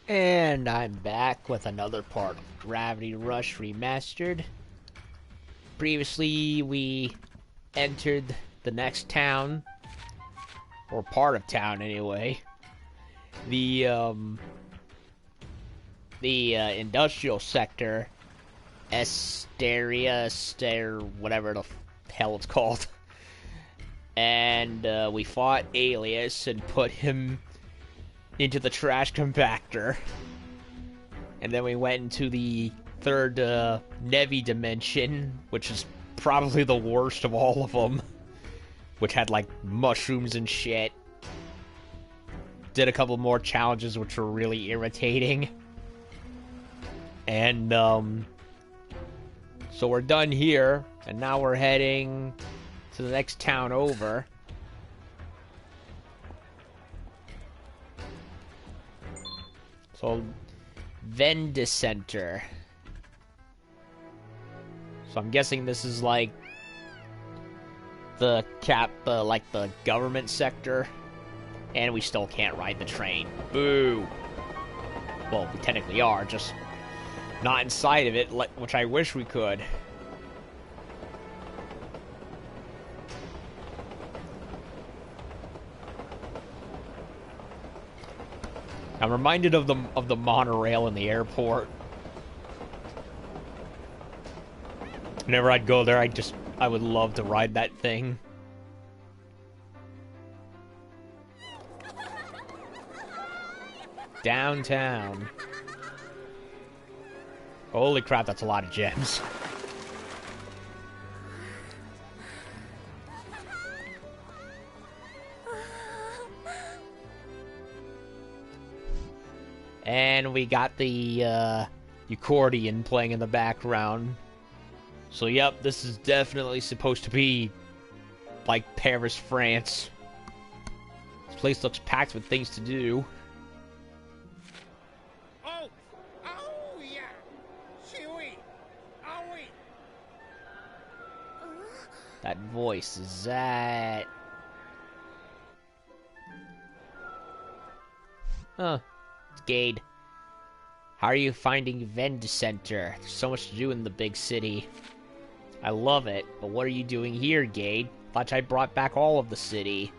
And I'm back with another part of Gravity Rush Remastered. Previously, we entered the next town, or part of town anyway. The industrial sector, whatever the hell it's called. And we fought Alias and put him into the trash compactor. And then we went into the third Nevi dimension, which is probably the worst of all of them, which had like mushrooms and shit. Did a couple more challenges which were really irritating. And so we're done here, and now we're heading to the next town over. So, Vendor Center. So I'm guessing this is like the government sector, and we still can't ride the train. Boo! Well, we technically are, just not inside of it, which I wish we could. I'm reminded of the monorail in the airport. Whenever I'd go there, I would love to ride that thing. Downtown. Holy crap, that's a lot of gems. And we got the accordion playing in the background. So yep, this is definitely supposed to be like Paris, France. This place looks packed with things to do. Oh, yeah. That voice, is that... Huh. It's Gade. How are you finding Vendor Center? There's so much to do in the big city. I love it, but what are you doing here, Gade? Thought I brought back all of the city.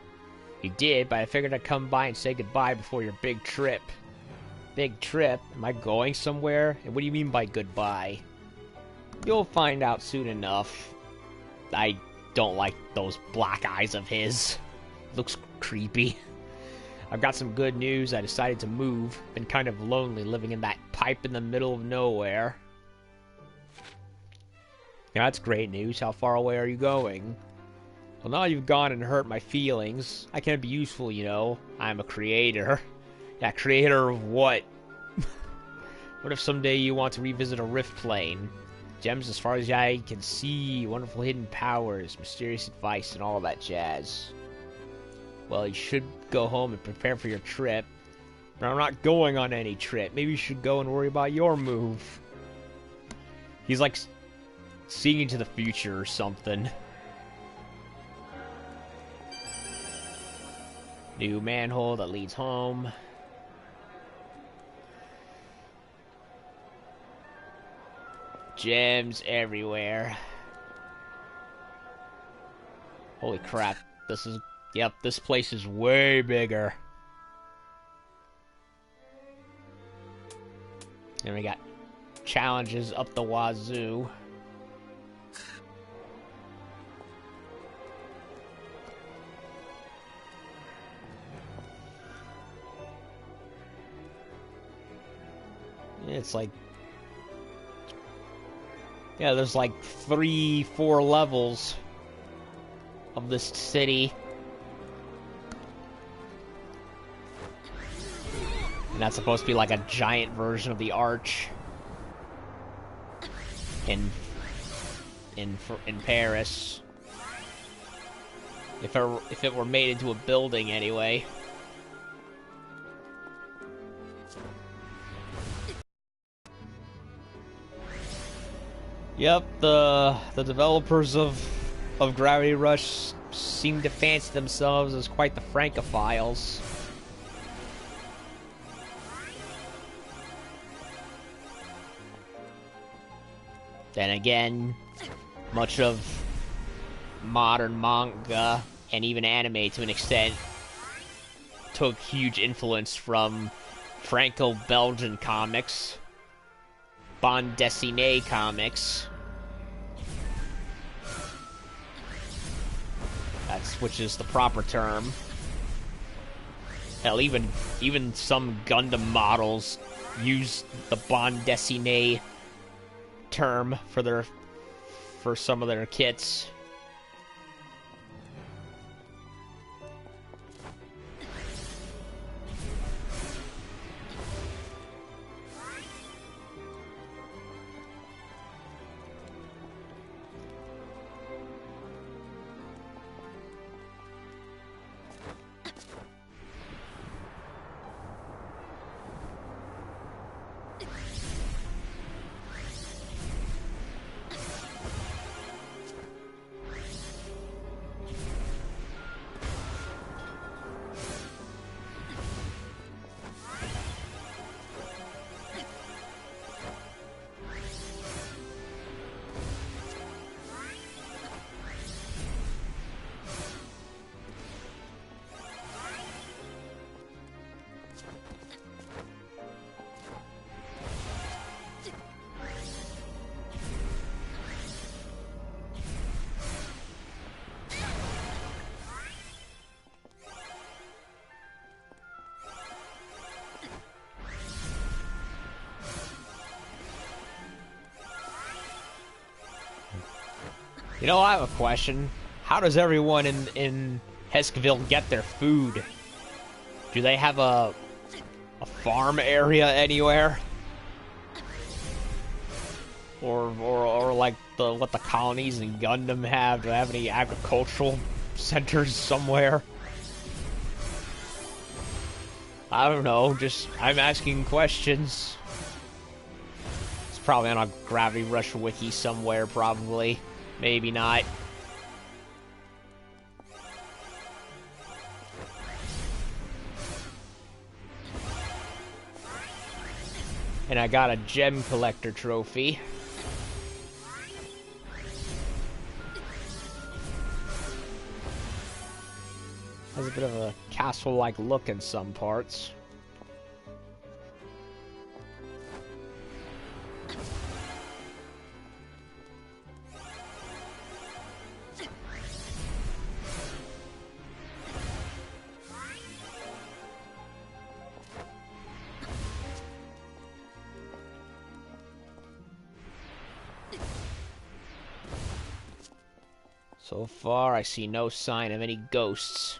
You did, but I figured I'd come by and say goodbye before your big trip. Big trip? Am I going somewhere? And what do you mean by goodbye? You'll find out soon enough. I don't like those black eyes of his. Looks creepy. I've got some good news. I decided to move. Been kind of lonely living in that pipe in the middle of nowhere. Yeah, that's great news. How far away are you going? Well, now you've gone and hurt my feelings. I can be useful, you know. I'm a creator. Yeah, creator of what? What if someday you want to revisit a rift plane? Gems as far as the eye can see, wonderful hidden powers, mysterious advice, and all that jazz. Well, you should go home and prepare for your trip. But I'm not going on any trip. Maybe you should go and worry about your move. He's like seeing into the future or something. New manhole that leads home. Gems everywhere. Holy crap. This is... Yep, this place is way bigger. And we got challenges up the wazoo. It's like... Yeah, there's like 3-4 levels of this city. And that's supposed to be like a giant version of the arch in Paris. If it were made into a building anyway. Yep, the developers of Gravity Rush seem to fancy themselves as quite the Francophiles. Then again, much of modern manga and even anime to an extent took huge influence from Franco-Belgian comics, bande dessinée comics. Which is the proper term. Hell, even some Gundam models use the bande dessinée term for some of their kits. You know, I have a question. How does everyone in Heskeville get their food? Do they have a farm area anywhere? Or like what the colonies in Gundam have? Do they have any agricultural centers somewhere? I don't know, I'm asking questions. It's probably on a Gravity Rush wiki somewhere, probably. Maybe not. And I got a gem collector trophy. Has a bit of a castle-like look in some parts. So far, I see no sign of any ghosts.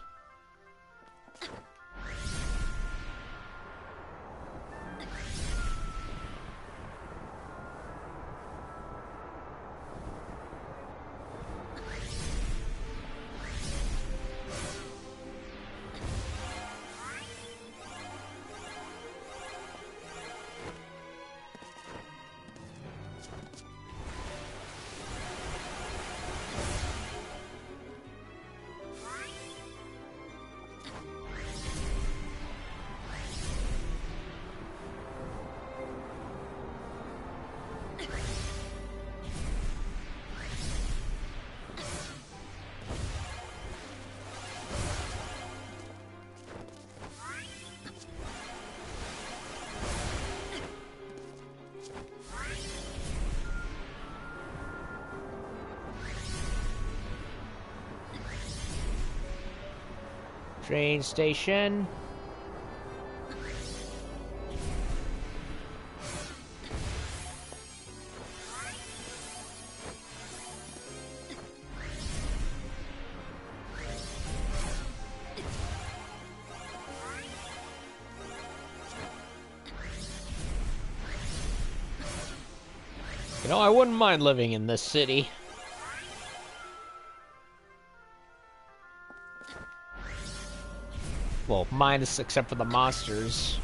Train station. You know, I wouldn't mind living in this city. Well, minus except for the monsters.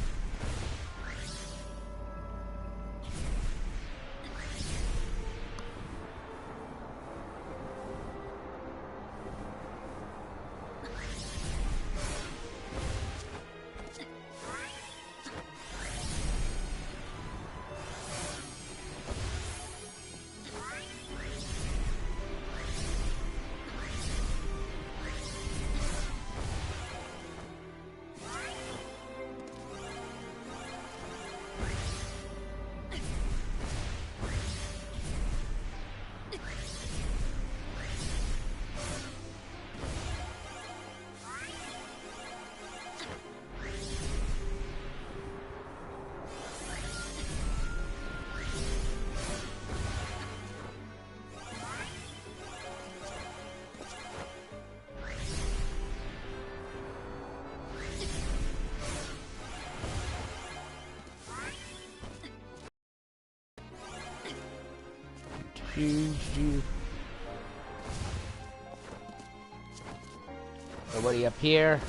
Nobody up here.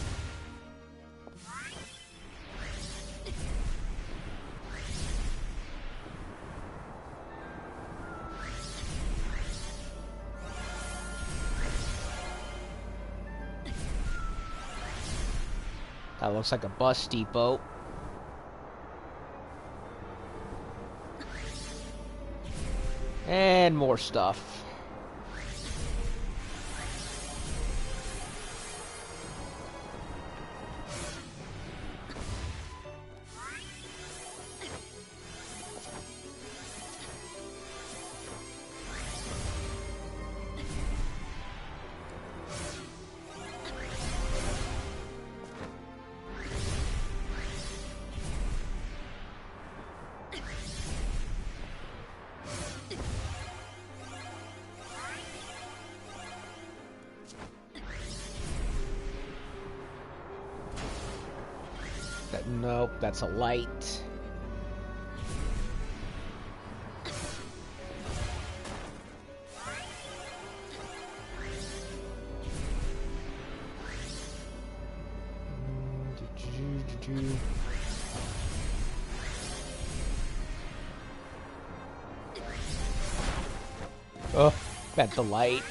That looks like a bus depot. And more stuff. Nope, that's a light. Oh, that's the light.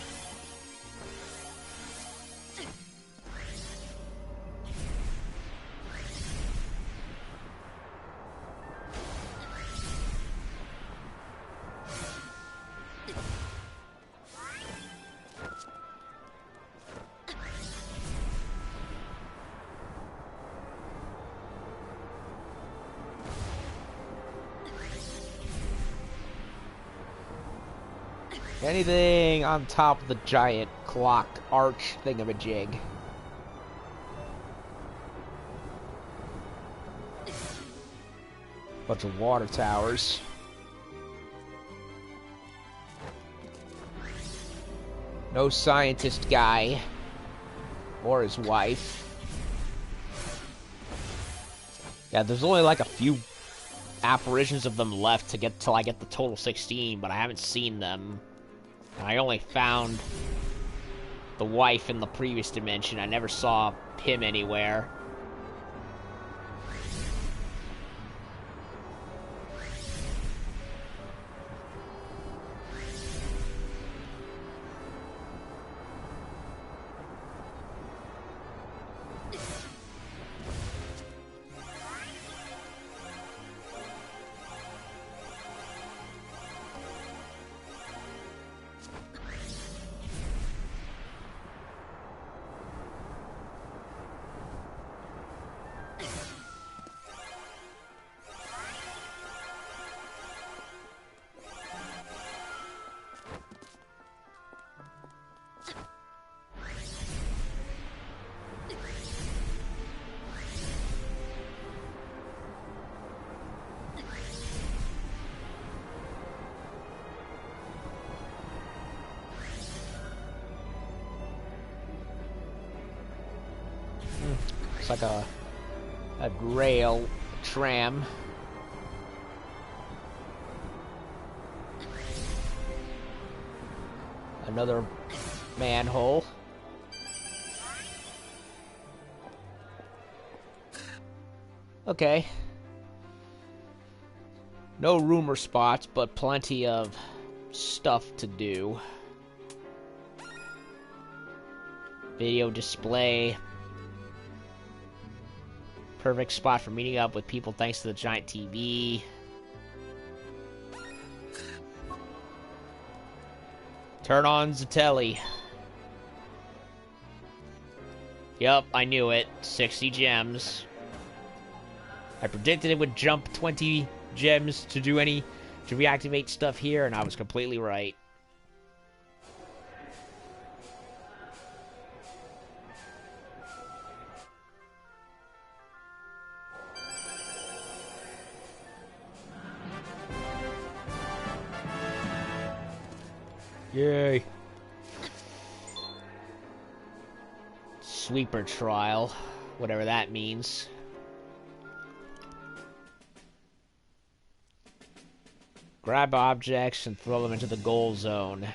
Anything on top of the giant clock arch thingamajig. Bunch of water towers. No scientist guy. Or his wife. Yeah, there's only like a few apparitions of them left to get till I get the total 16, but I haven't seen them. I only found the wife in the previous dimension. I never saw him anywhere. It's like a rail tram. Another manhole. Okay. No rumor spots, but plenty of stuff to do. Video display. Perfect spot for meeting up with people thanks to the giant TV. Turn on the telly. Yup, I knew it. 60 gems. I predicted it would jump 20 gems to reactivate stuff here, and I was completely right. Yay. Sweeper trial. Whatever that means. Grab objects and throw them into the goal zone.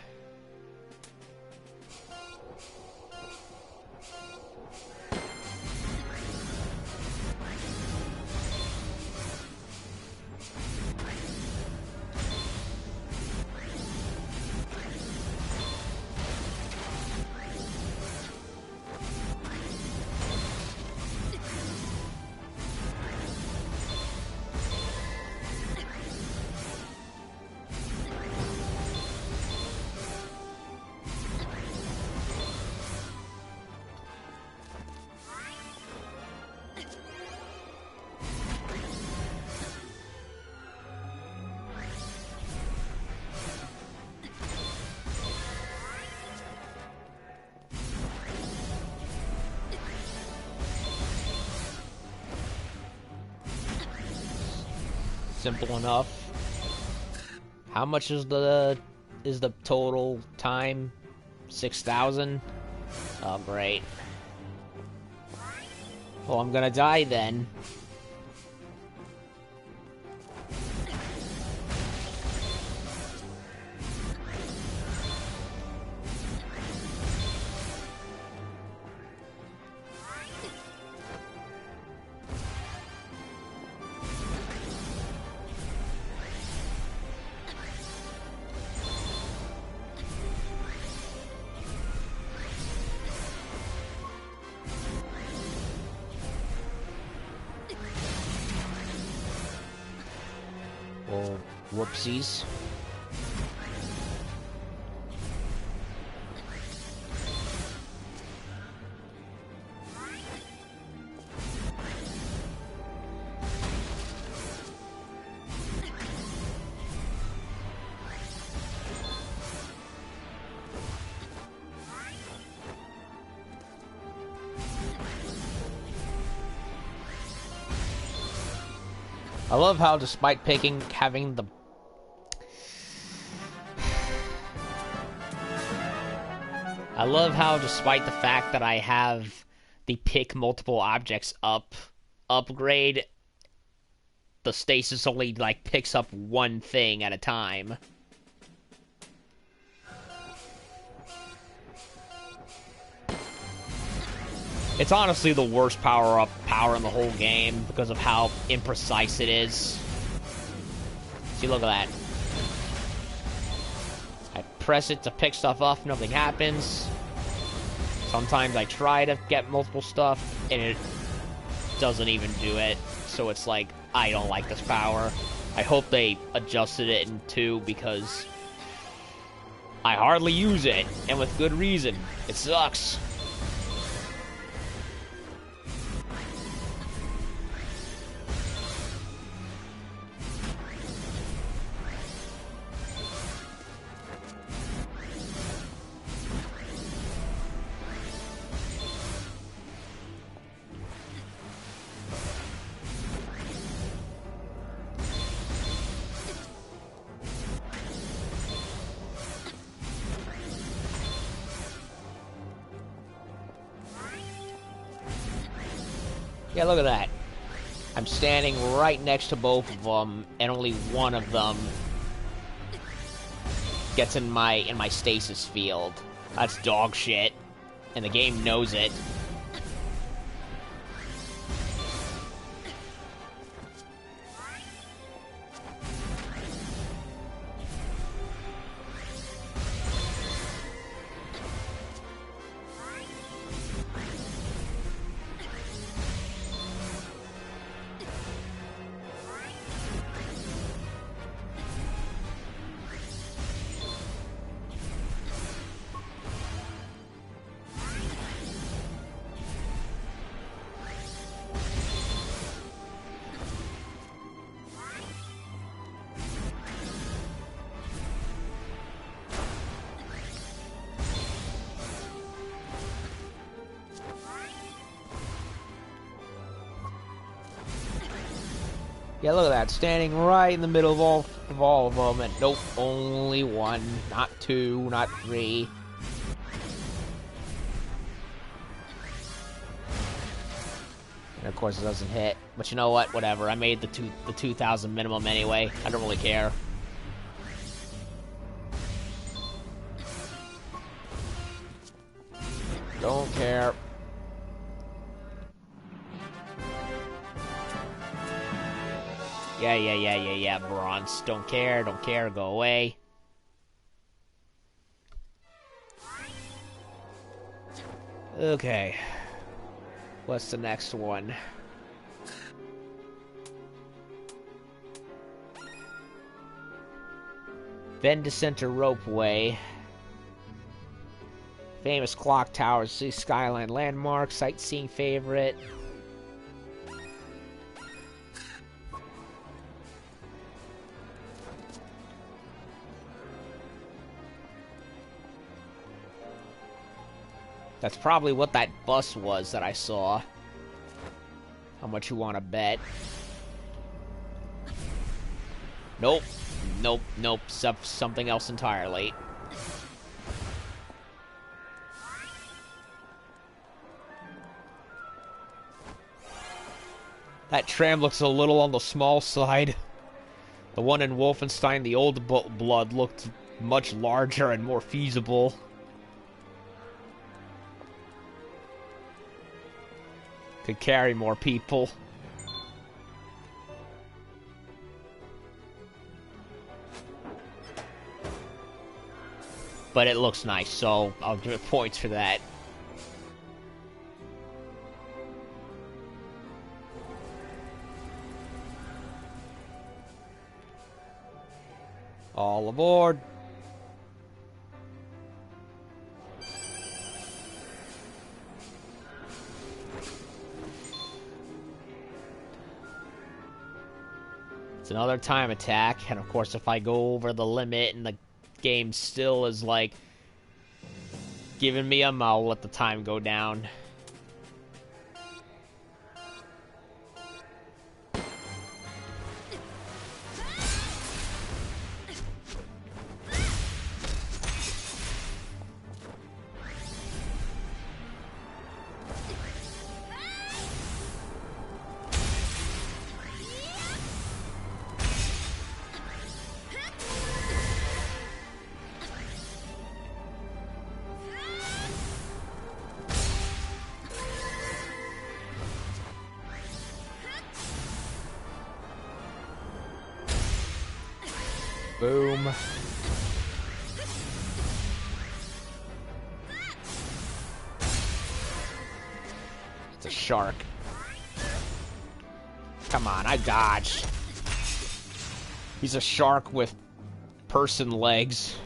Simple enough. How much is the total time? 6,000? Oh, great. Well, I'm gonna die then. Well, whoopsies. I love how, despite having the... I love how, despite the fact that I have the pick multiple objects upgrade, the stasis only, like, picks up one thing at a time. It's honestly the worst power in the whole game because of how imprecise it is. See, look at that. I press it to pick stuff up, nothing happens. Sometimes I try to get multiple stuff, and it doesn't even do it. So it's like, I don't like this power. I hope they adjusted it in 2 because I hardly use it, and with good reason. It sucks. Yeah, look at that. I'm standing right next to both of them, and only one of them gets in my stasis field. That's dog shit, and the game knows it. Yeah, look at that. Standing right in the middle of all of them. And nope, only one. Not 2, not 3. And of course it doesn't hit. But you know what? Whatever. I made the 2,000 minimum anyway. I don't really care. Don't care. Yeah, bronze. Don't care, go away. Okay. What's the next one? Vendor Center Ropeway. Famous clock towers, see skyline landmark, sightseeing favorite. That's probably what that bus was that I saw. How much you want to bet? Nope. Nope. Something else entirely. That tram looks a little on the small side. The one in Wolfenstein, the Old Blood, looked much larger and more feasible. Could carry more people. But it looks nice, so I'll give it points for that. All aboard. It's another time attack, and of course if I go over the limit and the game still is like giving me I'll let the time go down. Boom. It's a shark. Come on, I dodged. He's a shark with person legs.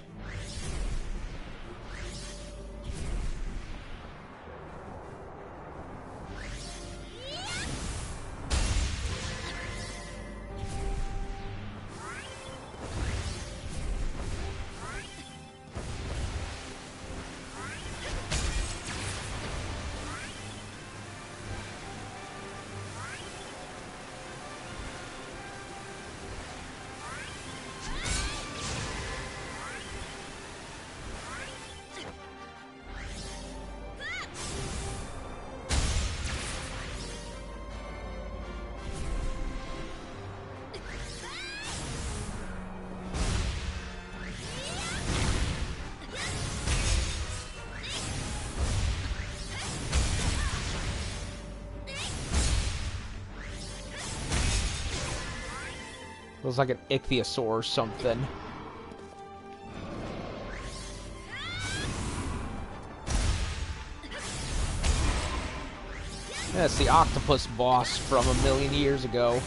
Looks like an ichthyosaur or something. That's the octopus boss from a million years ago.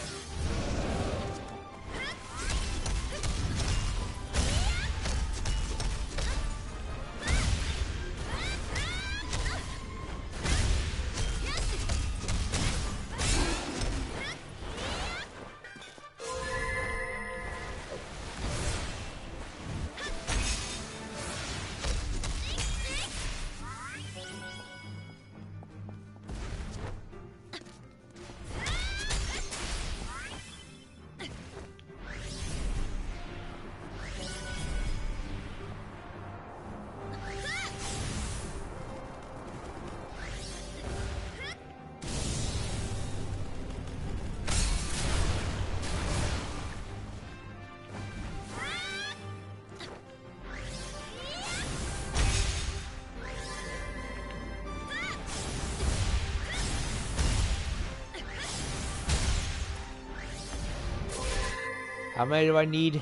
How many do I need?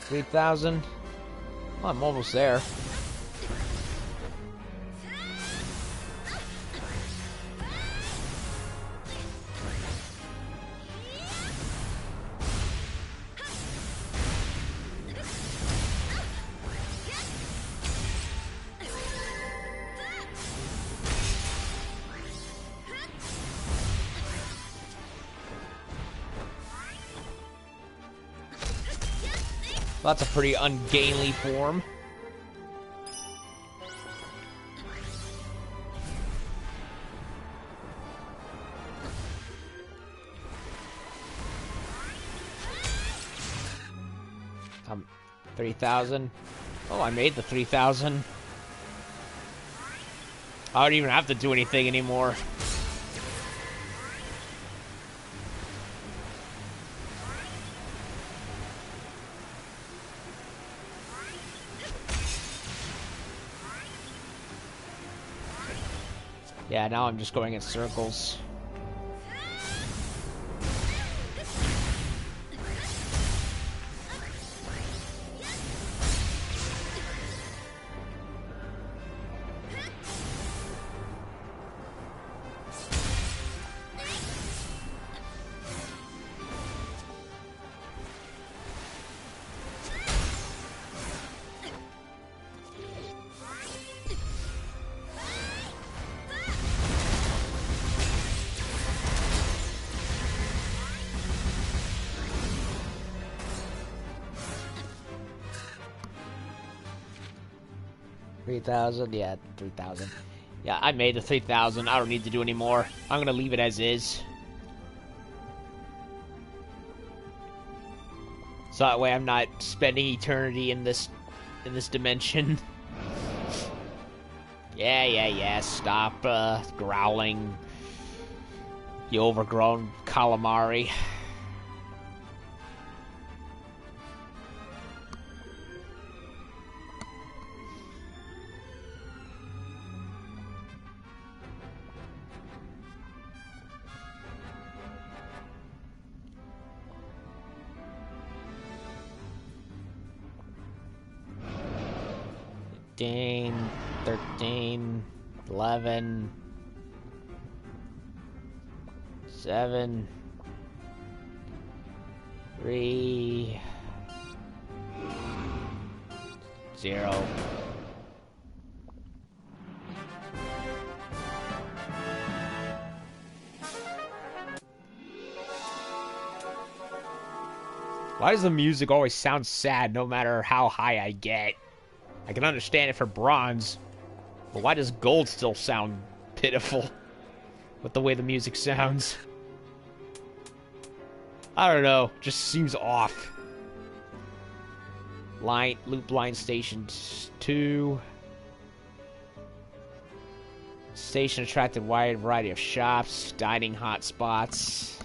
3,000? Well, I'm almost there. Well, that's a pretty ungainly form. Um, 3,000. Oh, I made the 3,000. I don't even have to do anything anymore. Yeah, now I'm just going in circles. Yeah, 3,000. Yeah, I made the 3,000. I don't need to do any more. I'm gonna leave it as is. So that way I'm not spending eternity in this dimension. Yeah. Stop growling, you overgrown calamari. Dane, 13, 11, 7, 3, 0. Why does the music always sound sad no matter how high I get? I can understand it for bronze, but why does gold still sound pitiful with the way the music sounds? I don't know, just seems off. Loop line station 2. Station attracted a wide variety of shops, dining hotspots.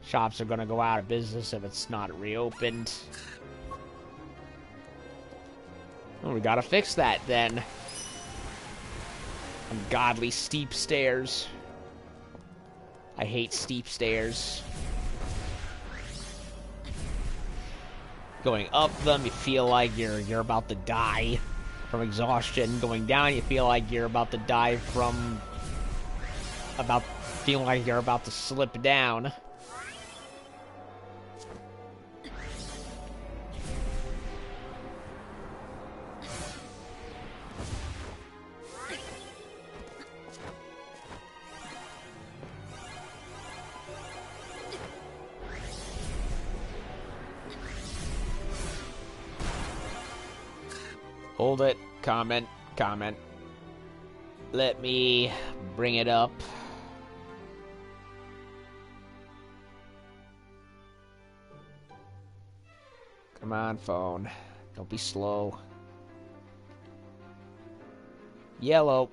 Shops are gonna go out of business if it's not reopened. Well, we gotta fix that then. Ungodly steep stairs. I hate steep stairs. Going up them, you feel like you're about to die from exhaustion. Going down, you feel like you're about to die from feeling like you're about to slip down. Hold it. Comment. Let me bring it up. Come on, phone. Don't be slow. Yellow.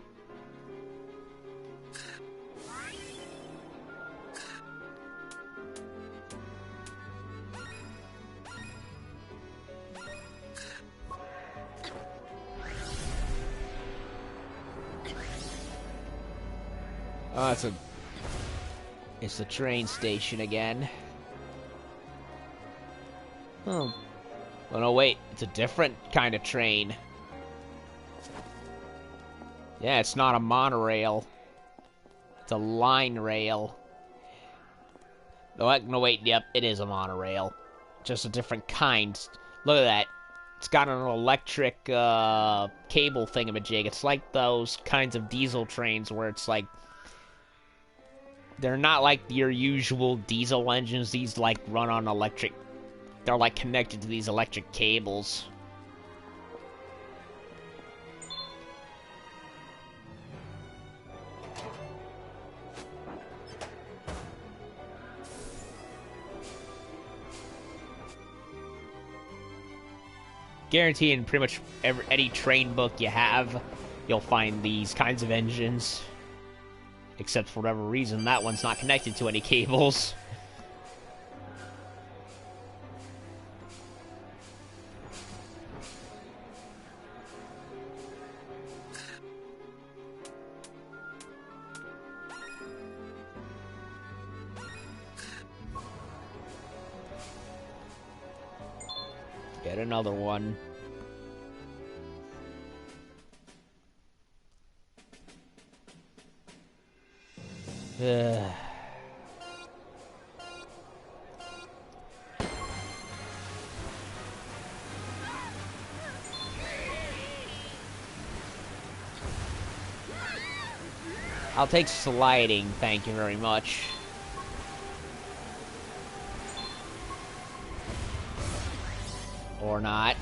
Oh, it's the train station again. Oh. Oh no, wait. It's a different kind of train. Yeah, it's not a monorail. It's a line rail. No, wait, yep, it is a monorail. Just a different kind. Look at that. It's got an electric cable thingamajig. It's like those kinds of diesel trains where it's like... They're not like your usual diesel engines. These, like, run on electric... They're, like, connected to these electric cables. Guarantee in pretty much any train book you have, you'll find these kinds of engines. Except for whatever reason, that one's not connected to any cables. Get another one. I'll take sliding, thank you very much. Or not.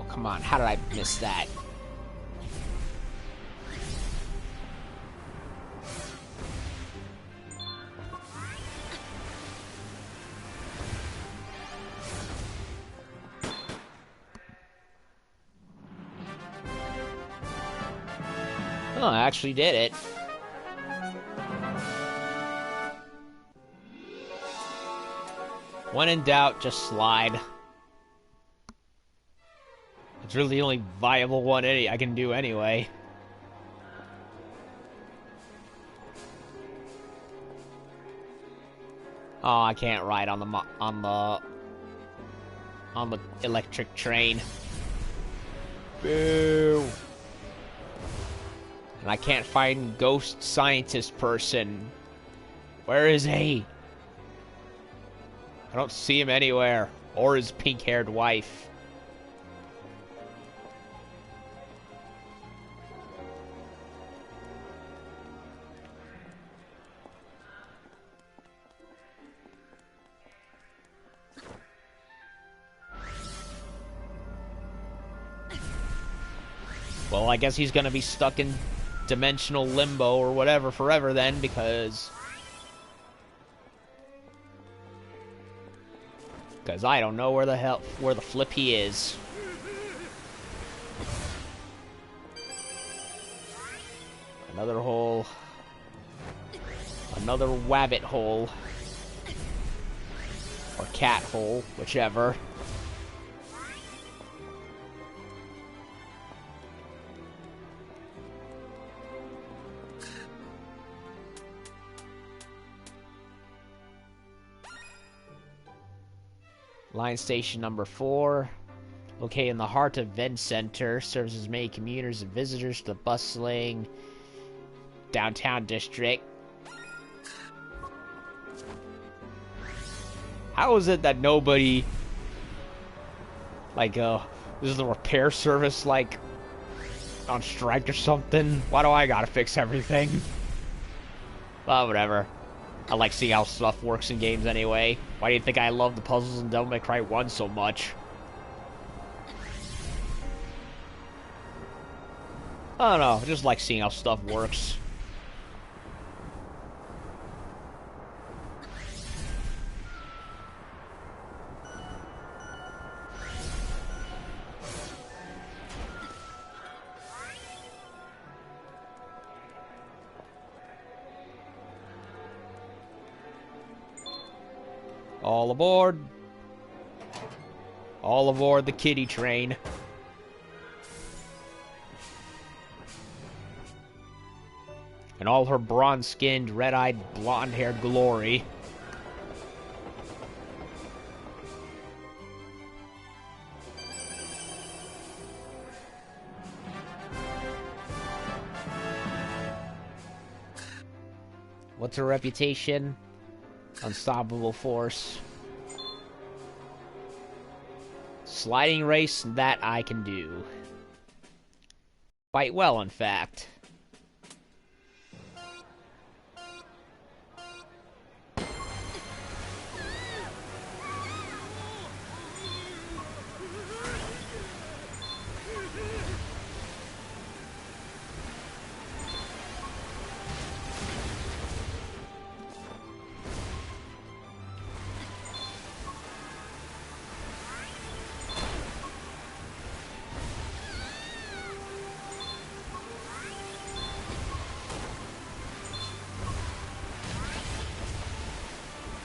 Come on, how did I miss that? Oh, I actually did it. When in doubt, just slide. It's really the only viable one I can do anyway. Oh, I can't ride on the electric train. Boo! And I can't find ghost scientist person. Where is he? I don't see him anywhere. Or his pink-haired wife. Well, I guess he's gonna be stuck in dimensional limbo or whatever forever then, because I don't know where the flip he is. Another hole. Another wabbit hole. Or cat hole, whichever. Line station number 4, located in the heart of Vend Center, serves as many commuters and visitors to the bustling downtown district. How is it that nobody, like, this is the repair service, like, on strike or something? Why do I gotta fix everything? Well, whatever. I like seeing how stuff works in games anyway. Why do you think I love the puzzles in Devil May Cry 1 so much? I don't know, I just like seeing how stuff works. All aboard. All aboard the kiddie train. And all her bronze-skinned, red-eyed, blonde-haired glory. What's her reputation? Unstoppable force. Sliding race, that I can do. Quite well, in fact.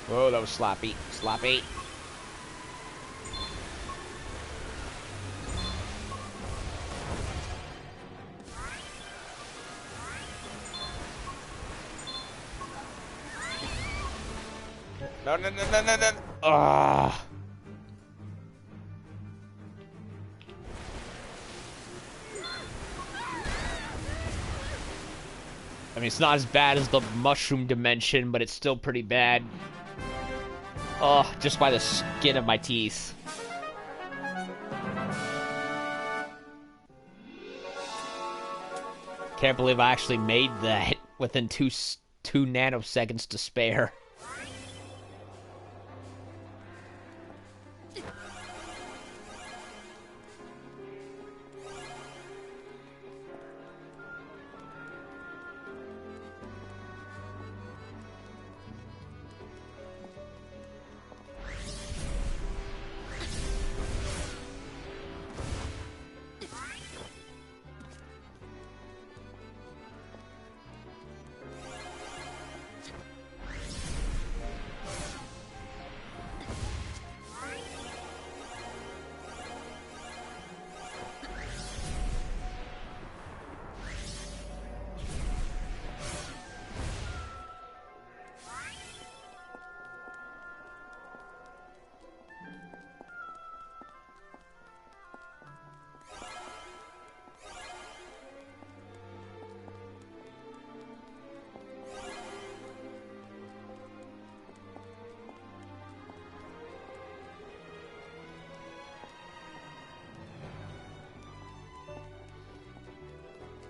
Whoa, that was sloppy. Sloppy. No, no, no, no, no, no. Ah. I mean, it's not as bad as the mushroom dimension, but it's still pretty bad. Oh, just by the skin of my teeth. Can't believe I actually made that within two nanoseconds to spare.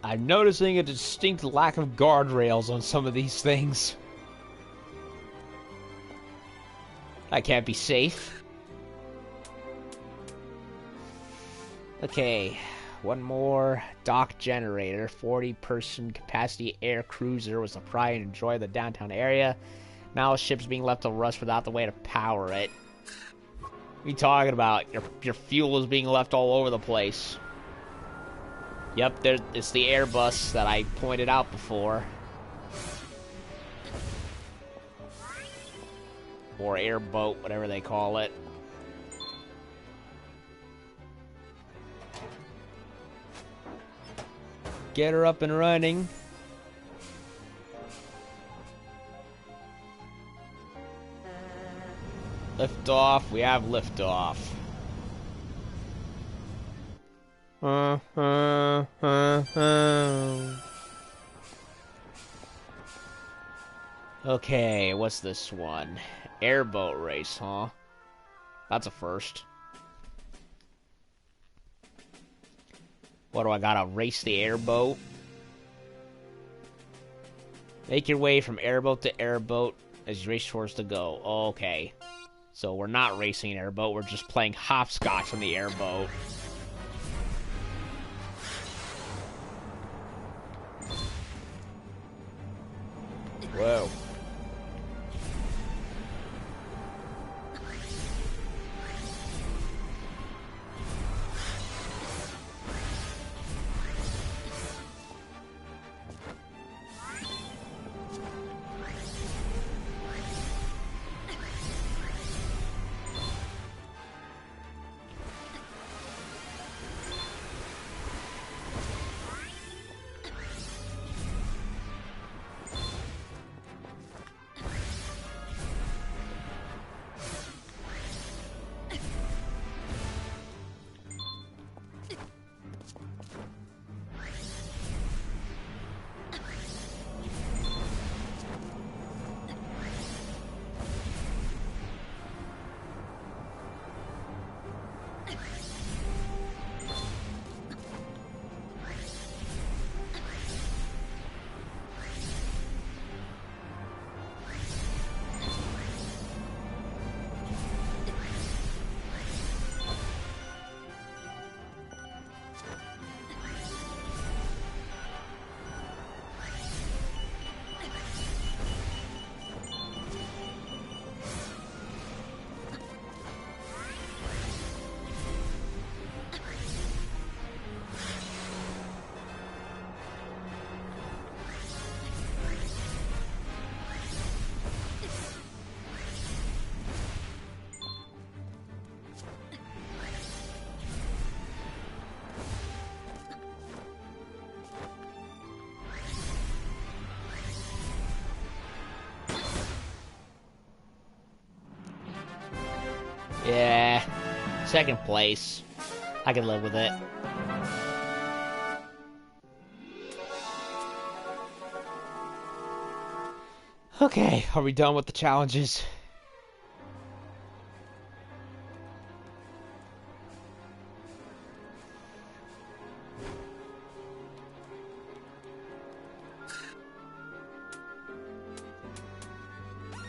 I'm noticing a distinct lack of guardrails on some of these things. That can't be safe. Okay, one more. Dock generator, 40-person capacity air cruiser was to pry and enjoy the downtown area. Now ship's being left to rust without the way to power it. What are you talking about? Your fuel is being left all over the place. Yep, it's the Airbus that I pointed out before. Or airboat, whatever they call it. Get her up and running. Lift off, we have lift off. Okay, what's this one? Airboat race, huh? That's a first. What do I gotta race the airboat? Make your way from airboat to airboat as you race towards the goal. Okay. So we're not racing an airboat, we're just playing hopscotch on the airboat. Whoa. Yeah. Second place. I can live with it. Okay, are we done with the challenges?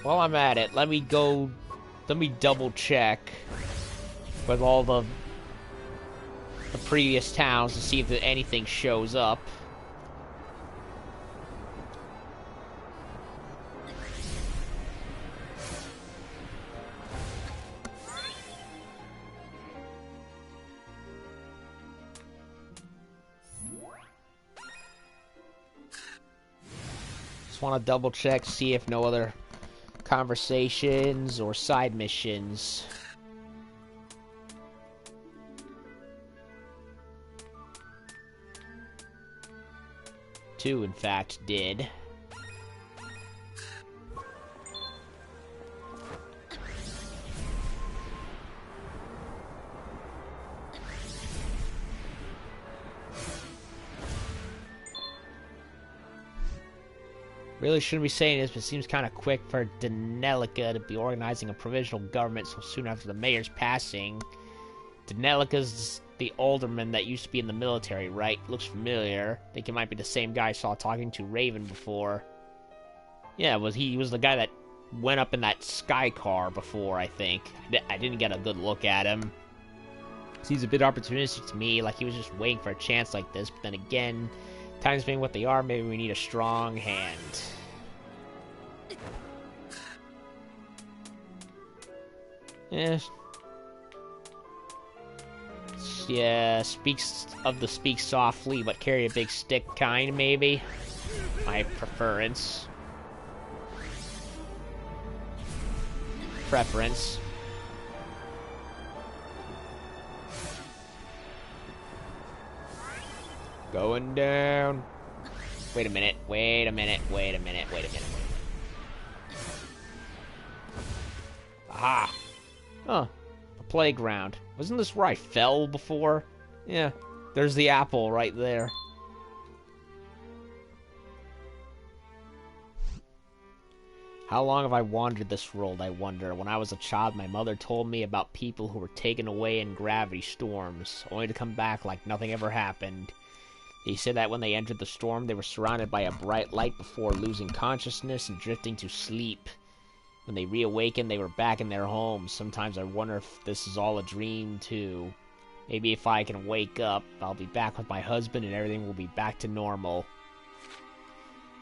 While I'm at it, let me double check with all the previous towns to see if anything shows up. Just want to double check, see if no other conversations or side missions. Two, in fact, did. Really shouldn't be saying this, but it seems kind of quick for Denelica to be organizing a provisional government so soon after the mayor's passing. Denelica's the alderman that used to be in the military, right? Looks familiar. Think it might be the same guy I saw talking to Raven before. Yeah, he was the guy that went up in that sky car before, I think. I didn't get a good look at him. Seems a bit opportunistic to me, like he was just waiting for a chance like this, but then again, times being what they are, maybe we need a strong hand. Yeah, speak softly, but carry a big stick kind, maybe? My preference. Preference. Going down. Wait a minute. Aha! Huh. A playground. Wasn't this where I fell before? Yeah. There's the apple right there. How long have I wandered this world, I wonder? When I was a child, my mother told me about people who were taken away in gravity storms, only to come back like nothing ever happened. They said that when they entered the storm, they were surrounded by a bright light before losing consciousness and drifting to sleep. When they reawakened, they were back in their homes. Sometimes I wonder if this is all a dream, too. Maybe if I can wake up, I'll be back with my husband and everything will be back to normal.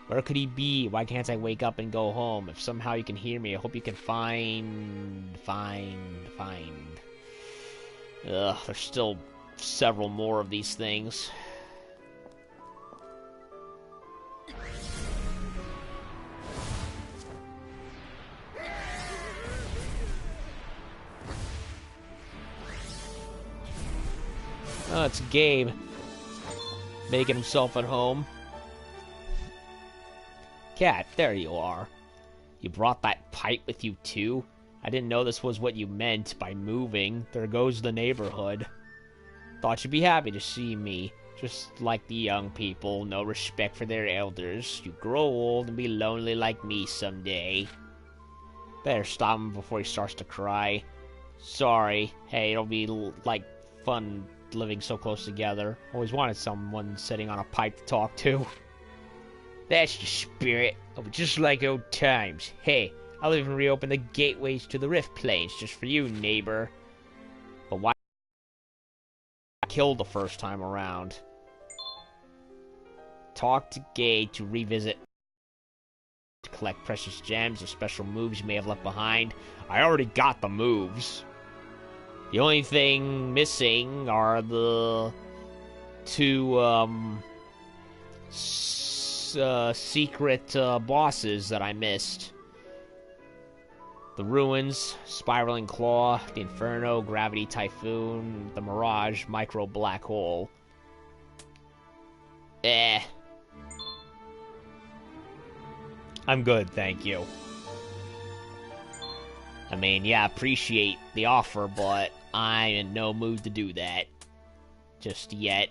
Where could he be? Why can't I wake up and go home? If somehow you can hear me, I hope you can find... Ugh, there's still several more of these things. Oh, it's Gabe. Making himself at home. Cat, there you are. You brought that pipe with you too? I didn't know this was what you meant by moving. There goes the neighborhood. Thought you'd be happy to see me. Just like the young people, no respect for their elders. You grow old and be lonely like me someday. Better stop him before he starts to cry. Sorry. Hey, it'll be like fun living so close together. Always wanted someone sitting on a pipe to talk to. That's the spirit. Oh, just like old times. Hey, I'll even reopen the gateways to the Rift Plains just for you, neighbor. But why killed the first time around? Talk to Gay to revisit, to collect precious gems or special moves you may have left behind. I already got the moves. The only thing missing are the two secret bosses that I missed. The Ruins, Spiraling Claw, the Inferno, Gravity Typhoon, the Mirage, Micro Black Hole. I'm good, thank you. I mean, yeah, appreciate the offer, but I'm in no mood to do that. Just yet.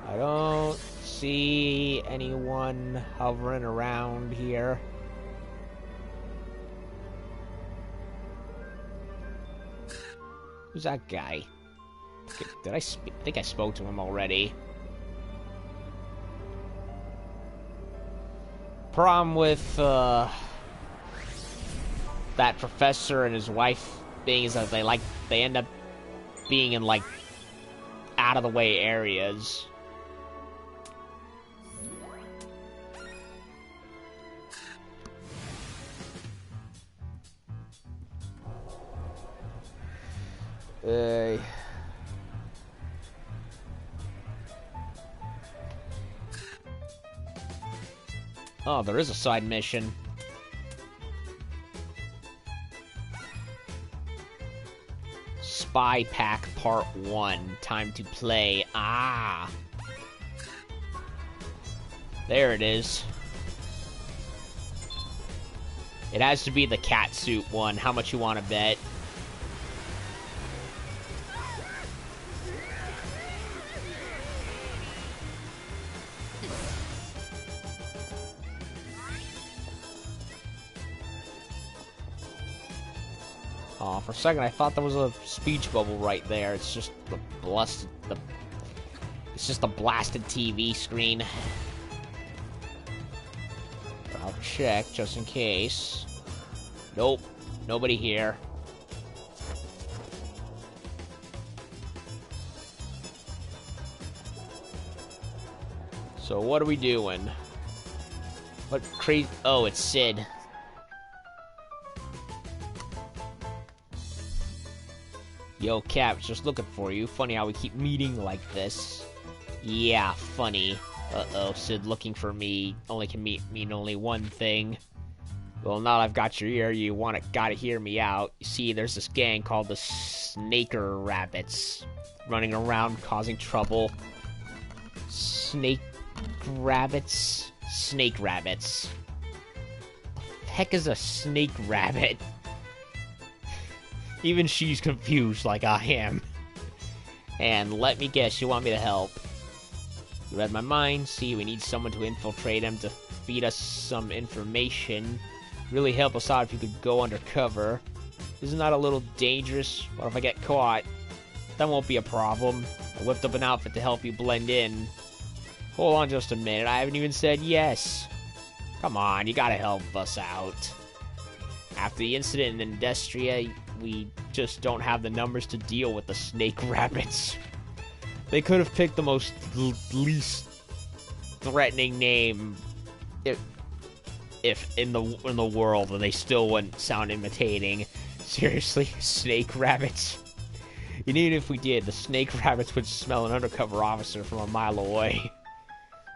I don't see anyone hovering around here. Who's that guy? Did I think I spoke to him already. Problem with that professor and his wife being is that they end up being in like out of the way areas. Oh, there is a side mission. Spy Pack Part 1. Time to play. Ah! There it is. It has to be the catsuit one. How much you want to bet? Oh, for a second I thought there was a speech bubble right there. It's just the it's just a blasted TV screen. But I'll check just in case. Nope, nobody here. So what are we doing? What crazy? Oh, it's Sid. Yo, Cap, just looking for you. Funny how we keep meeting like this. Yeah, funny. Uh-oh, Sid looking for me only can mean only one thing. Well, now that I've got your ear, gotta hear me out. You see, there's this gang called the Snaker Rabbits running around causing trouble. Snake rabbits? Snake rabbits. The heck is a snake rabbit? Even she's confused like I am. And let me guess, you want me to help. You read my mind. See, we need someone to infiltrate him to feed us some information. Really help us out if you could go undercover. Isn't that a little dangerous? What if I get caught? That won't be a problem. I whipped up an outfit to help you blend in. Hold on just a minute. I haven't even said yes. Come on, you gotta help us out. After the incident in Industria, we just don't have the numbers to deal with the snake rabbits. They could have picked the most least threatening name if in the world, and they still wouldn't sound imitating. Seriously, snake rabbits. And even if we did, the snake rabbits would smell an undercover officer from a mile away.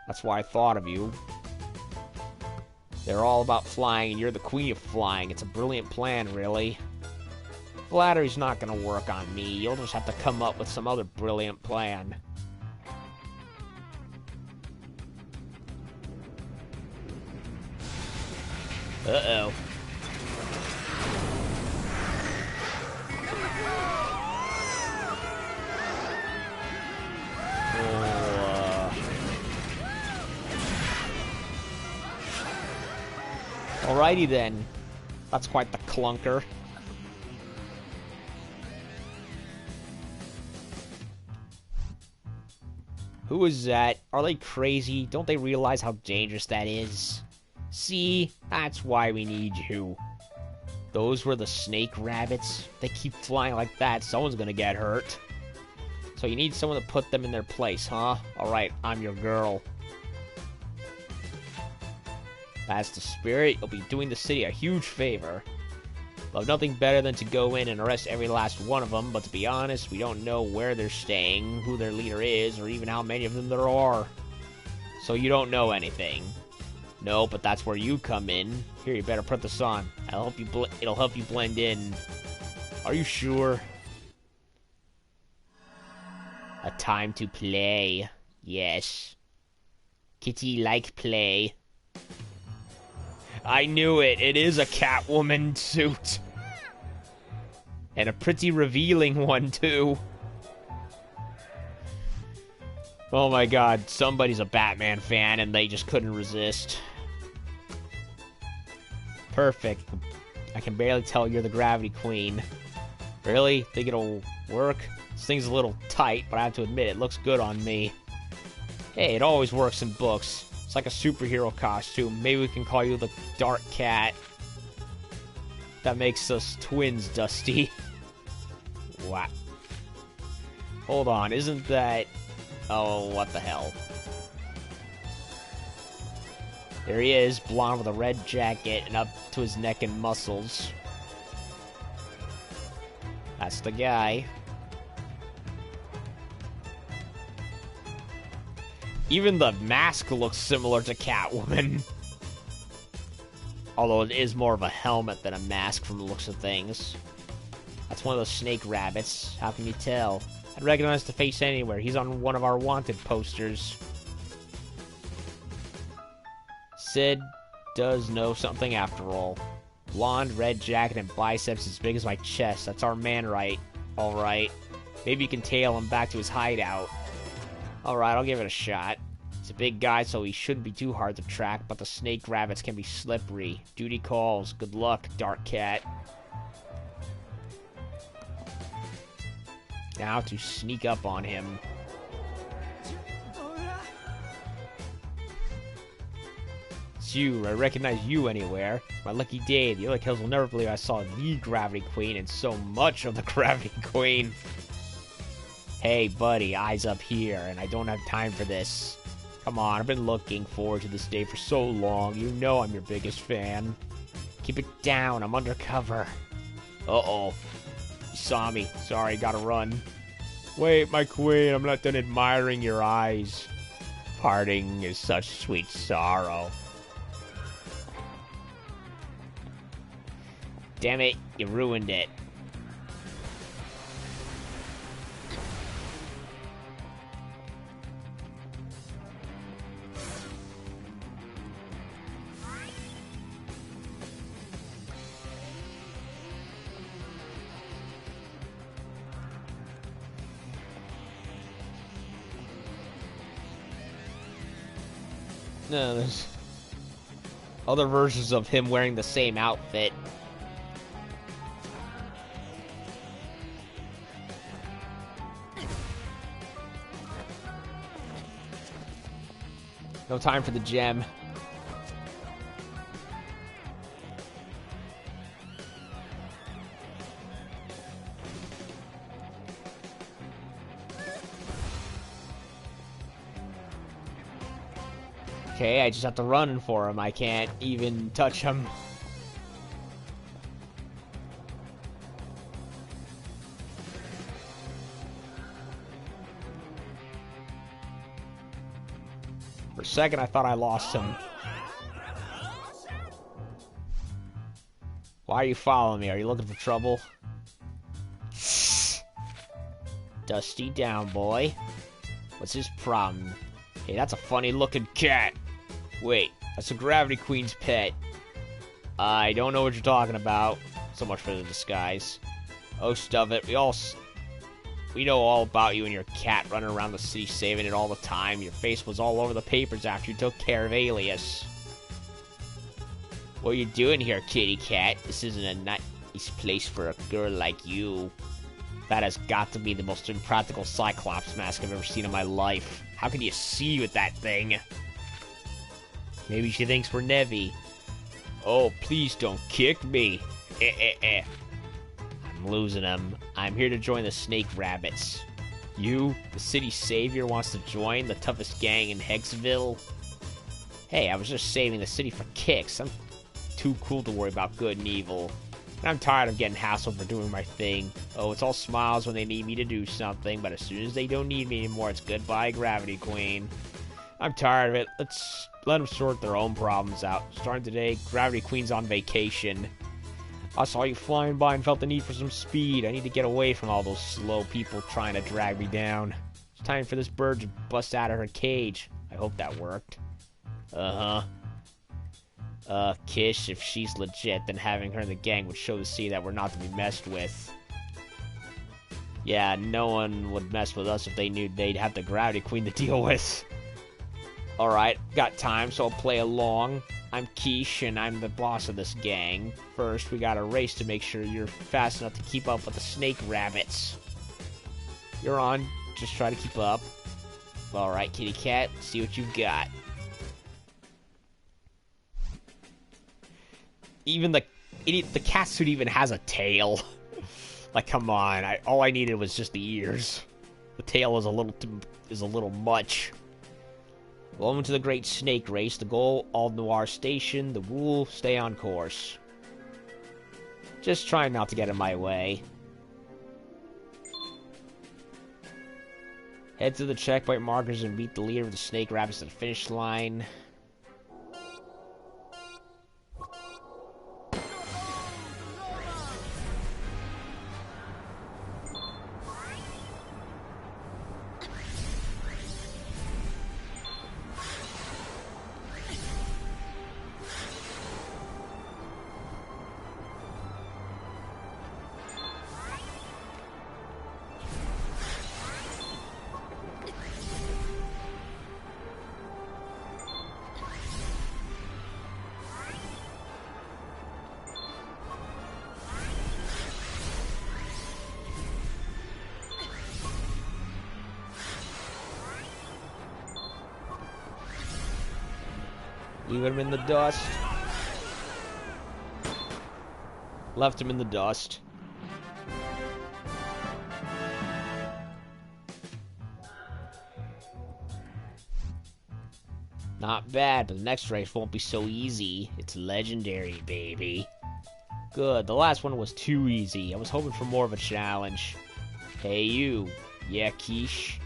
That's why I thought of you. They're all about flying, and you're the queen of flying. It's a brilliant plan, really. Flattery's not gonna work on me. You'll just have to come up with some other brilliant plan. Uh-oh. Alrighty then. That's quite the clunker. Who is that? Are they crazy? Don't they realize how dangerous that is? See? That's why we need you. Those were the snake rabbits. They keep flying like that, someone's gonna get hurt. So you need someone to put them in their place, huh? Alright, I'm your girl. That's the spirit. You'll be doing the city a huge favor. Well, nothing better than to go in and arrest every last one of them, but to be honest, we don't know where they're staying, who their leader is, or even how many of them there are. So you don't know anything. No, but that's where you come in. Here, you better put this on. It'll help you blend in. Are you sure? A time to play. Yes. Kitty like play. I knew it. It is a Catwoman suit. And a pretty revealing one, too. Oh my god, somebody's a Batman fan and they just couldn't resist. Perfect. I can barely tell you're the Gravity Queen. Really? Think it'll work? This thing's a little tight, but I have to admit, it looks good on me. Hey, it always works in books. It's like a superhero costume. Maybe we can call you the Dark Cat. That makes us twins, Dusty. What? Hold on, isn't that... Oh, what the hell. There he is, blonde with a red jacket and up to his neck in muscles. That's the guy. Even the mask looks similar to Catwoman. Although it is more of a helmet than a mask from the looks of things. That's one of those snake rabbits. How can you tell? I'd recognize the face anywhere. He's on one of our wanted posters. Sid does know something after all. Blonde, red jacket, and biceps as big as my chest. That's our man, right? Alright. Maybe you can tail him back to his hideout. Alright, I'll give it a shot. He's a big guy, so he shouldn't be too hard to track, but the snake rabbits can be slippery. Duty calls. Good luck, Dark Cat. Now to sneak up on him. It's you. I recognize you anywhere. It's my lucky day. The other kills will never believe I saw the Gravity Queen and so much of the Gravity Queen. Hey, buddy, eyes up here, and I don't have time for this. Come on, I've been looking forward to this day for so long. You know I'm your biggest fan. Keep it down, I'm undercover. Uh-oh. You saw me. Sorry, gotta run. Wait, my queen, I'm not done admiring your eyes. Parting is such sweet sorrow. Damn it, you ruined it. No, there's other versions of him wearing the same outfit. No time for the gem. Okay, I just have to run for him. I can't even touch him. For a second, I thought I lost him. Why are you following me? Are you looking for trouble? Dusty down, boy. What's his problem? Hey, that's a funny-looking cat. Wait, that's a Gravity Queen's pet. I don't know what you're talking about. So much for the disguise. Oh, stuff it. We know all about you and your cat running around the city saving it all the time. Your face was all over the papers after you took care of Alias. What are you doing here, kitty cat? This isn't a nice place for a girl like you. That has got to be the most impractical Cyclops mask I've ever seen in my life. How can you see with that thing? Maybe she thinks we're Nevi. Oh, please don't kick me. I'm losing him. I'm here to join the Snake Rabbits. You, the city savior, wants to join the toughest gang in Hexville? Hey, I was just saving the city for kicks. I'm too cool to worry about good and evil. And I'm tired of getting hassled for doing my thing. Oh, it's all smiles when they need me to do something, but as soon as they don't need me anymore, it's goodbye, Gravity Queen. I'm tired of it. Let's let them sort their own problems out. Starting today, Gravity Queen's on vacation. I saw you flying by and felt the need for some speed. I need to get away from all those slow people trying to drag me down. It's time for this bird to bust out of her cage. I hope that worked. Kish, if she's legit, then having her in the gang would show the city that we're not to be messed with. Yeah, no one would mess with us if they knew they'd have the Gravity Queen to deal with. Alright, got time, so I'll play along. I'm Quiche, and I'm the boss of this gang. First, we got a race to make sure you're fast enough to keep up with the Snake Rabbits. You're on. Just try to keep up. Alright, kitty cat, see what you've got. Even the cat suit even has a tail. Like, come on. All I needed was just the ears. The tail is a little much. Welcome to the Great Snake Race. The goal, All Noir Station. The rule, stay on course. Just trying not to get in my way. Head to the checkpoint markers and beat the leader of the Snake Rabbits to the finish line. Leave him in the dust. Left him in the dust. Not bad, but the next race won't be so easy. It's legendary, baby. Good, the last one was too easy. I was hoping for more of a challenge. Hey, you. Yeah, Quiche?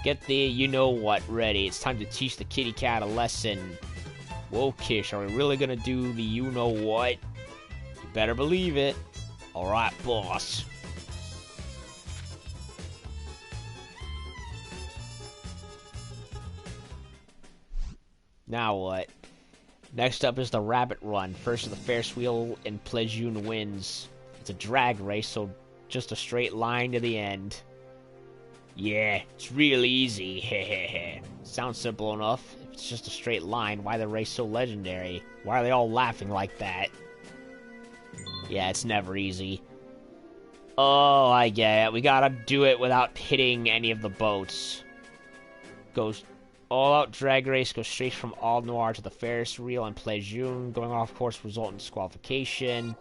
Get the you-know-what ready. It's time to teach the kitty cat a lesson. Whoa, Kish, are we really gonna do the you-know-what? You better believe it. Alright, boss. Now what? Next up is the Rabbit Run. First of the Ferris wheel and Plejun wins. It's a drag race, so just a straight line to the end. Yeah, it's real easy. Hehehe. Sounds simple enough. If it's just a straight line, why the race so legendary? Why are they all laughing like that? Yeah, it's never easy. Oh, I get it. We gotta do it without hitting any of the boats. Goes All-out drag race goes straight from All Noir to the Ferris wheel and Pleasure. Going off course result in disqualification.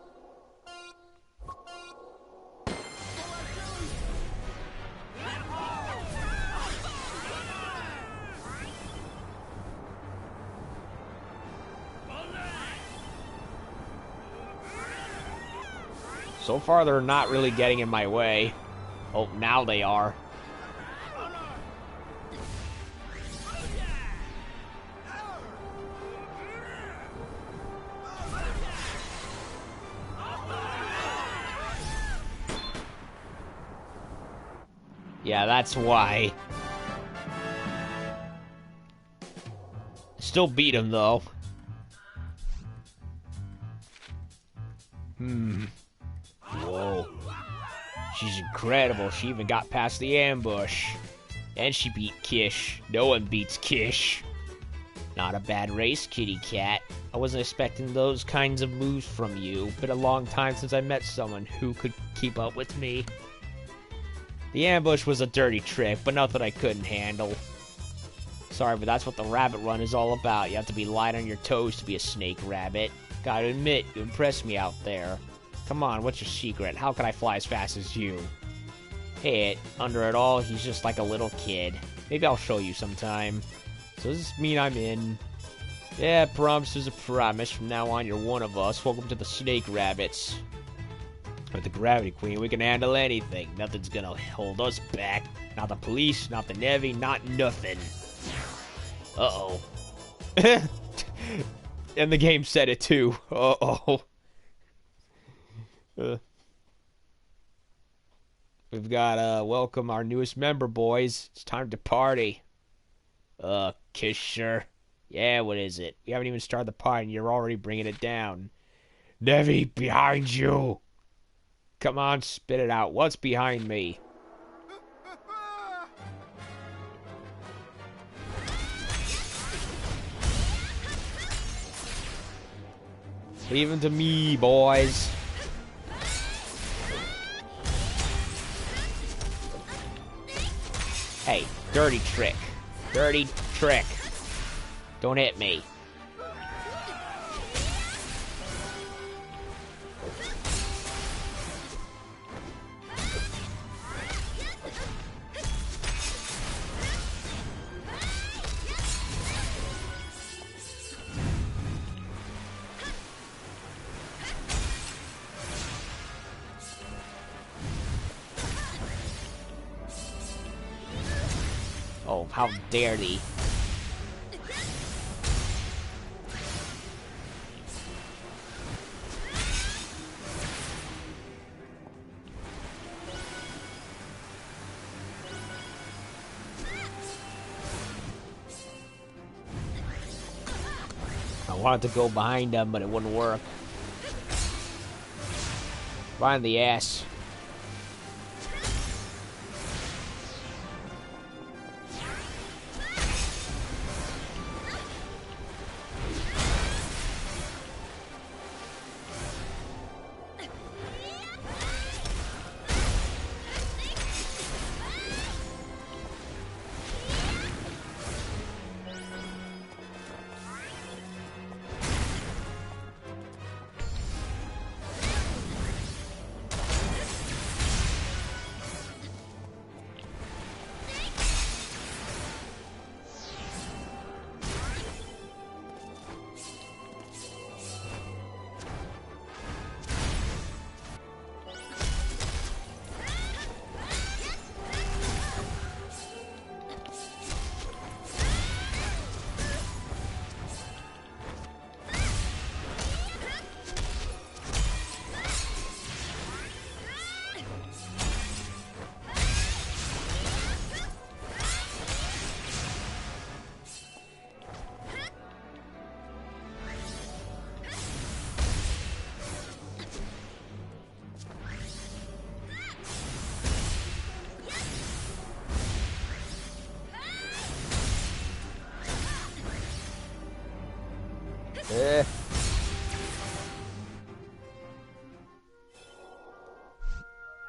So far, they're not really getting in my way. Oh, now they are. Yeah, that's why. Still beat him, though. Whoa. She's incredible. She even got past the ambush. And she beat Kish. No one beats Kish. Not a bad race, kitty cat. I wasn't expecting those kinds of moves from you. Been a long time since I met someone who could keep up with me. The ambush was a dirty trick, but nothing I couldn't handle. Sorry, but that's what the rabbit run is all about. You have to be light on your toes to be a snake rabbit. Gotta admit, you impressed me out there. Come on, what's your secret? How can I fly as fast as you? Hey, under it all, he's just like a little kid. Maybe I'll show you sometime. So does this mean I'm in? Yeah, promise is a promise. From now on, you're one of us. Welcome to the Snake Rabbits. With the Gravity Queen, we can handle anything. Nothing's gonna hold us back. Not the police, not the Navy, not nothing. Uh-oh. And the game said it too. Uh-oh. We've got, welcome our newest member, boys. It's time to party. Kisher. Yeah, what is it? We haven't even started the party and you're already bringing it down. Nevi, behind you! Come on, spit it out. What's behind me? Leave him to me, boys. Hey, dirty trick. Dirty trick. Don't hit me. Oh, how dare thee. I wanted to go behind them, but it wouldn't work. Behind the ass.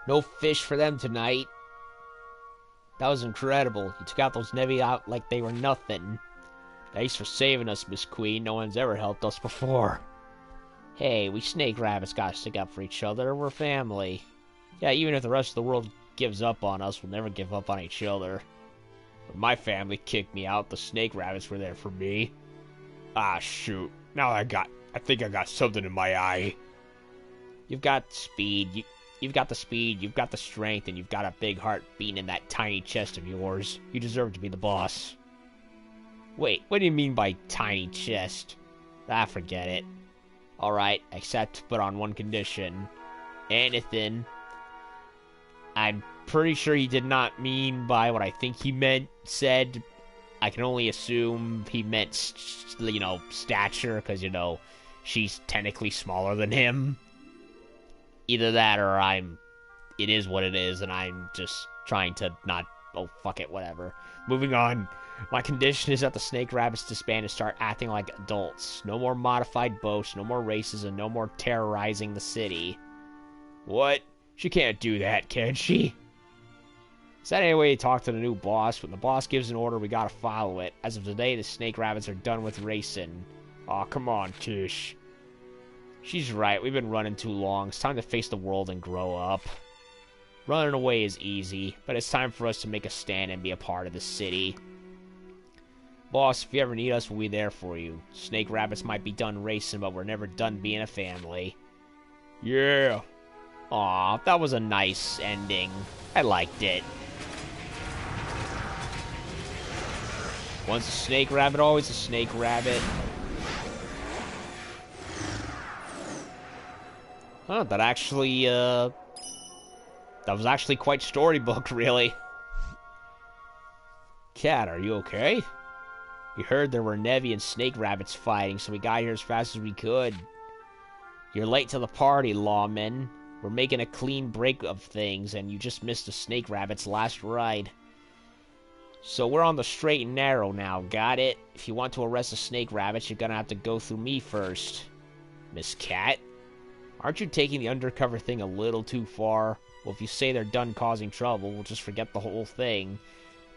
No fish for them tonight. That was incredible. You took out those Nevi out like they were nothing. Thanks for saving us, Miss Queen. No one's ever helped us before. Hey, we snake rabbits gotta stick up for each other. We're family. Yeah, even if the rest of the world gives up on us, we'll never give up on each other. When my family kicked me out, the snake rabbits were there for me. Ah, shoot. Now I think I got something in my eye. You've got speed. You've got the speed, you've got the strength, and you've got a big heart beating in that tiny chest of yours. You deserve to be the boss. Wait, what do you mean by tiny chest? Ah, forget it. Alright, except but on one condition. Anything. I'm pretty sure he did not mean by what I think he said. I can only assume he meant, stature, because, she's technically smaller than him. Either that or it is what it is, and I'm just trying to not, oh, fuck it, whatever. Moving on. My condition is that the snake rabbits disband and start acting like adults. No more modified boats, no more races, and no more terrorizing the city. What? She can't do that, can she? Is that any way you talk to the new boss? When the boss gives an order, we gotta follow it. As of today, the snake rabbits are done with racing. Aw, come on, Tish. She's right, we've been running too long. It's time to face the world and grow up. Running away is easy, but it's time for us to make a stand and be a part of the city. Boss, if you ever need us, we'll be there for you. Snake rabbits might be done racing, but we're never done being a family. Yeah. Aw, that was a nice ending. I liked it. Once a snake rabbit, always a snake rabbit. Huh, that was actually quite storybook, really. Cat, are you okay? We heard there were Nevi and snake rabbits fighting, so we got here as fast as we could. You're late to the party, lawmen. We're making a clean break of things, and you just missed the snake rabbit's last ride. So we're on the straight and narrow now, got it? If you want to arrest the snake rabbits, you're gonna have to go through me first. Miss Cat? Aren't you taking the undercover thing a little too far? Well, if you say they're done causing trouble, we'll just forget the whole thing.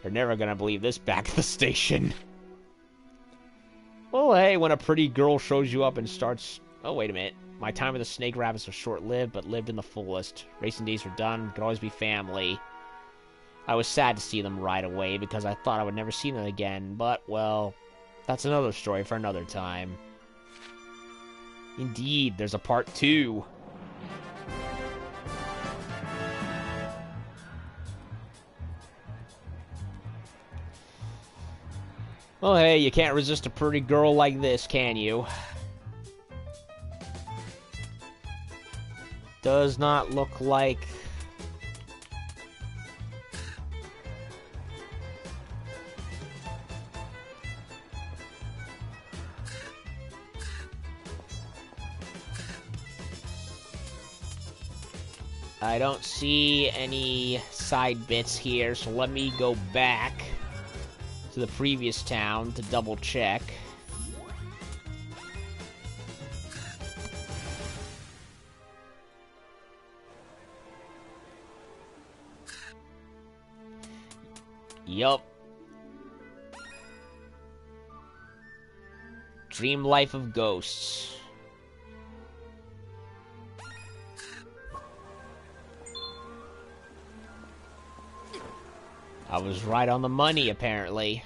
They're never gonna believe this back at the station. Well, hey, when a pretty girl shows you up and starts... Oh, wait a minute. My time with the snake rabbits was short-lived, but lived in the fullest. Racing days were done. Could always be family. I was sad to see them right away, because I thought I would never see them again. But, well, that's another story for another time. Indeed, there's a part 2. Well, hey, you can't resist a pretty girl like this, can you? Does not look like... I don't see any side bits here, so let me go back to the previous town to double check. Yup. Dream Life of Ghosts. I was right on the money, apparently.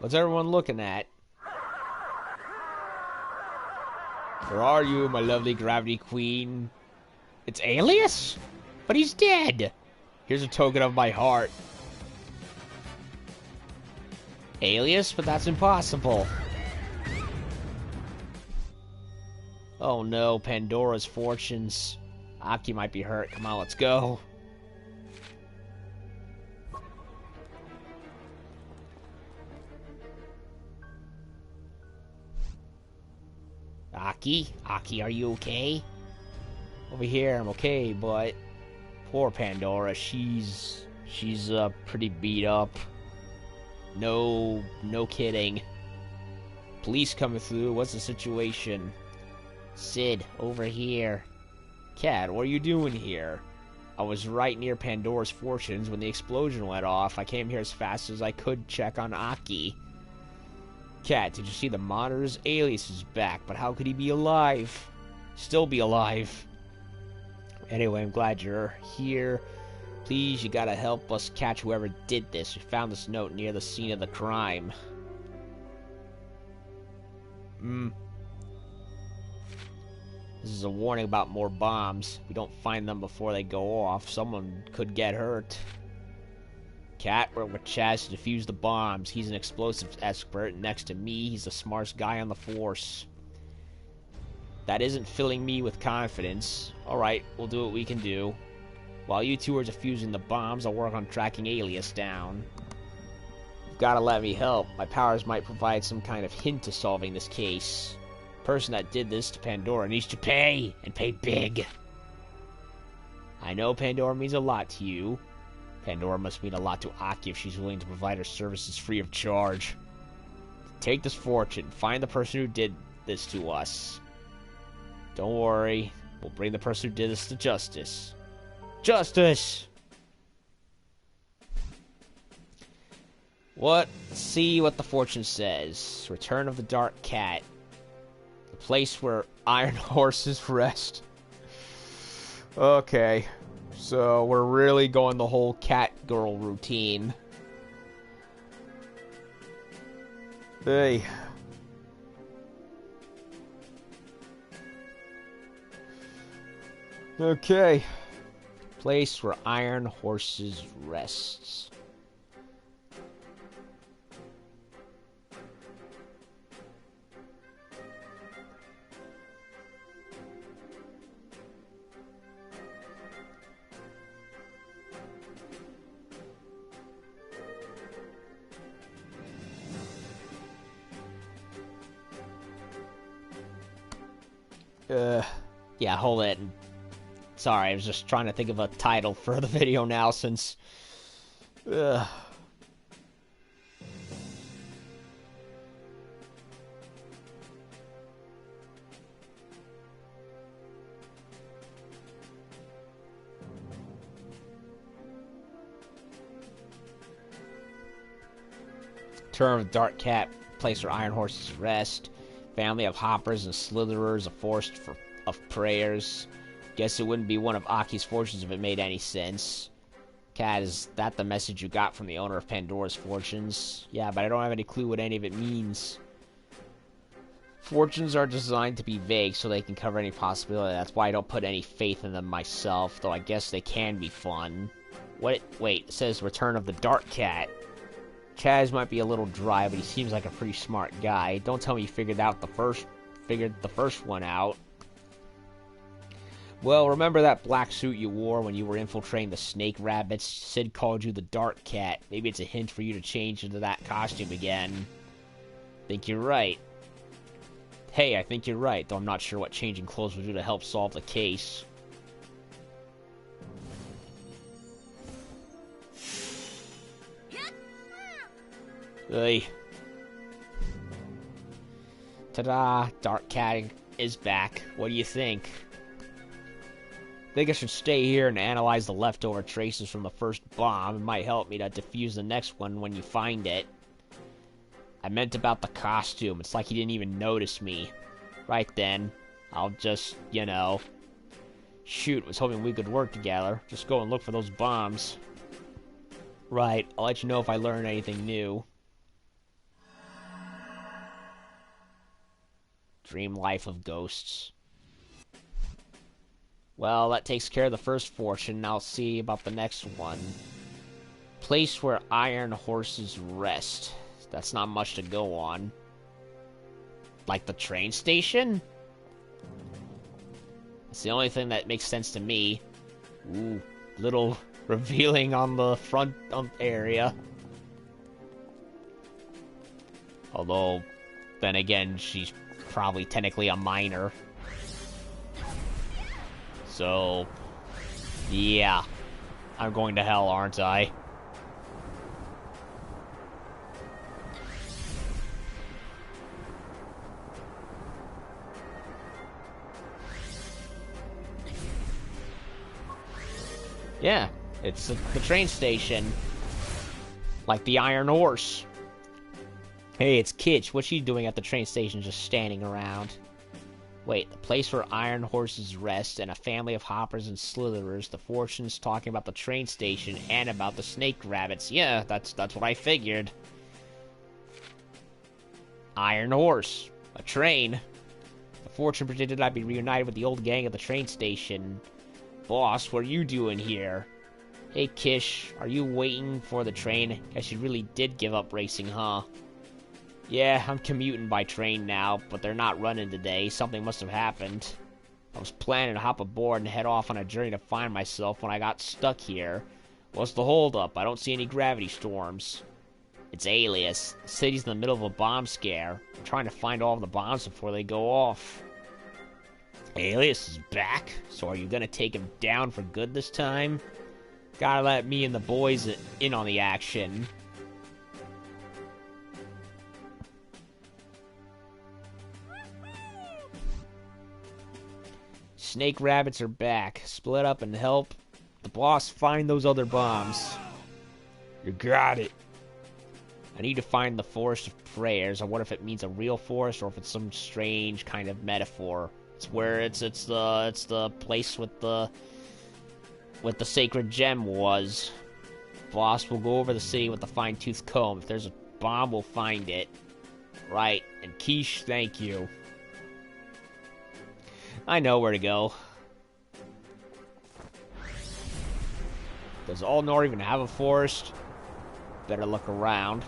What's everyone looking at? Where are you, my lovely Gravity Queen? It's Alias? But he's dead! Here's a token of my heart. Alias? But that's impossible. Oh no, Pandora's fortunes. Aki might be hurt. Come on, let's go. Aki? Aki, are you okay? Over here, I'm okay, but poor Pandora, she's pretty beat up. No kidding. Police coming through, what's the situation? Sid, over here. Cat, what are you doing here? I was right near Pandora's Fortunes when the explosion went off. I came here as fast as I could check on Aki. Cat, did you see the monitors? Alias is back, but how could he be alive? Still be alive. Anyway, I'm glad you're here. Please, you gotta help us catch whoever did this. We found this note near the scene of the crime. This is a warning about more bombs. If we don't find them before they go off, someone could get hurt. Cat, we're with Chaz to defuse the bombs. He's an explosives expert. Next to me, he's the smartest guy on the force. That isn't filling me with confidence. Alright, we'll do what we can do. While you two are defusing the bombs, I'll work on tracking Alias down. You've gotta let me help. My powers might provide some kind of hint to solving this case. The person that did this to Pandora needs to pay, and pay big. I know Pandora means a lot to you. Pandora must mean a lot to Aki if she's willing to provide her services free of charge. Take this fortune. Find the person who did this to us. Don't worry. We'll bring the person who did this to justice. Justice! Let's see what the fortune says. Return of the Dark Cat. The place where iron horses rest. Okay. So, we're really going the whole cat girl routine. Hey. Okay. Place where iron horses rests. Yeah, hold it. Sorry, I was just trying to think of a title for the video now since... Turn of Dark Cat, place where iron horses rest. Family of hoppers and slitherers, a forest of prayers. Guess it wouldn't be one of Aki's fortunes if it made any sense. Cat, is that the message you got from the owner of Pandora's Fortunes? Yeah, but I don't have any clue what any of it means. Fortunes are designed to be vague so they can cover any possibility. That's why I don't put any faith in them myself, though I guess they can be fun. Wait, it says Return of the Dark Cat. Chaz might be a little dry, but he seems like a pretty smart guy. Don't tell me he figured the first one out. Well, remember that black suit you wore when you were infiltrating the snake rabbits? Sid called you the Dark Cat. Maybe it's a hint for you to change into that costume again. Think you're right. Hey, I think you're right, though I'm not sure what changing clothes will do to help solve the case. Hey. Ta-da! Dark Cat is back. What do you think? Think I should stay here and analyze the leftover traces from the first bomb. It might help me to defuse the next one when you find it. I meant about the costume. It's like he didn't even notice me. Right then. I'll just, shoot, was hoping we could work together. Just go and look for those bombs. Right, I'll let you know if I learn anything new. Dream life of ghosts. Well, that takes care of the first fortune. Now I'll see about the next one. Place where iron horses rest. That's not much to go on. Like the train station? It's the only thing that makes sense to me. Ooh, little revealing on the front area. Although, then again, she's probably technically a minor. So, yeah. I'm going to hell, aren't I? Yeah, it's the train station. Like the Iron Horse. Hey, it's Kitsch. What's she doing at the train station just standing around? Wait, the place where iron horses rest and a family of hoppers and slitherers, the fortunes talking about the train station and about the snake rabbits. Yeah, that's what I figured. Iron horse. A train. The fortune predicted I'd be reunited with the old gang at the train station. Boss, what are you doing here? Hey, Kish, are you waiting for the train? Guess you really did give up racing, huh? Yeah, I'm commuting by train now, but they're not running today. Something must have happened. I was planning to hop aboard and head off on a journey to find myself when I got stuck here. What's the holdup? I don't see any gravity storms. It's Alias. The city's in the middle of a bomb scare. I'm trying to find all of the bombs before they go off. Alias is back? So are you gonna take him down for good this time? Gotta let me and the boys in on the action. Snake rabbits are back. Split up and help the boss find those other bombs. You got it. I need to find the Forest of Prayers. I wonder if it means a real forest or if it's some strange kind of metaphor. It's where it's the place with the sacred gem was. Boss will go over the city with a fine-tooth comb. If there's a bomb, we'll find it. Right. And Quiche, thank you. I know where to go. Does Ulnor even have a forest? Better look around.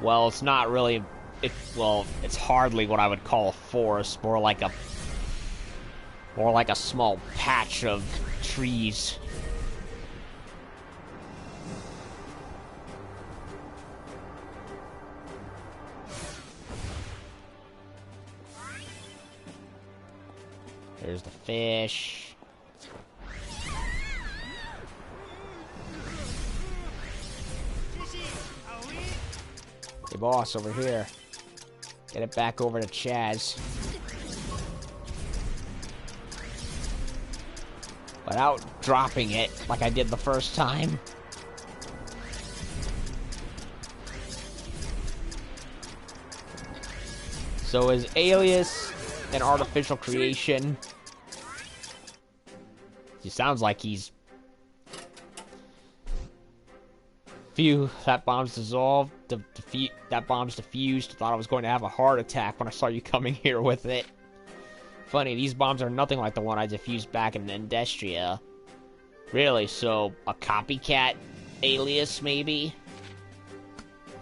Well, it's not really... it's hardly what I would call a forest. More like a small patch of trees. There's the fish. Hey, boss, over here. Get it back over to Chaz. Without dropping it, like I did the first time. So is Alias an artificial creation? He sounds like he's... that bomb's dissolved. That bomb's diffused. Thought I was going to have a heart attack when I saw you coming here with it. Funny, these bombs are nothing like the one I diffused back in Industria. Really, so a copycat Alias, maybe?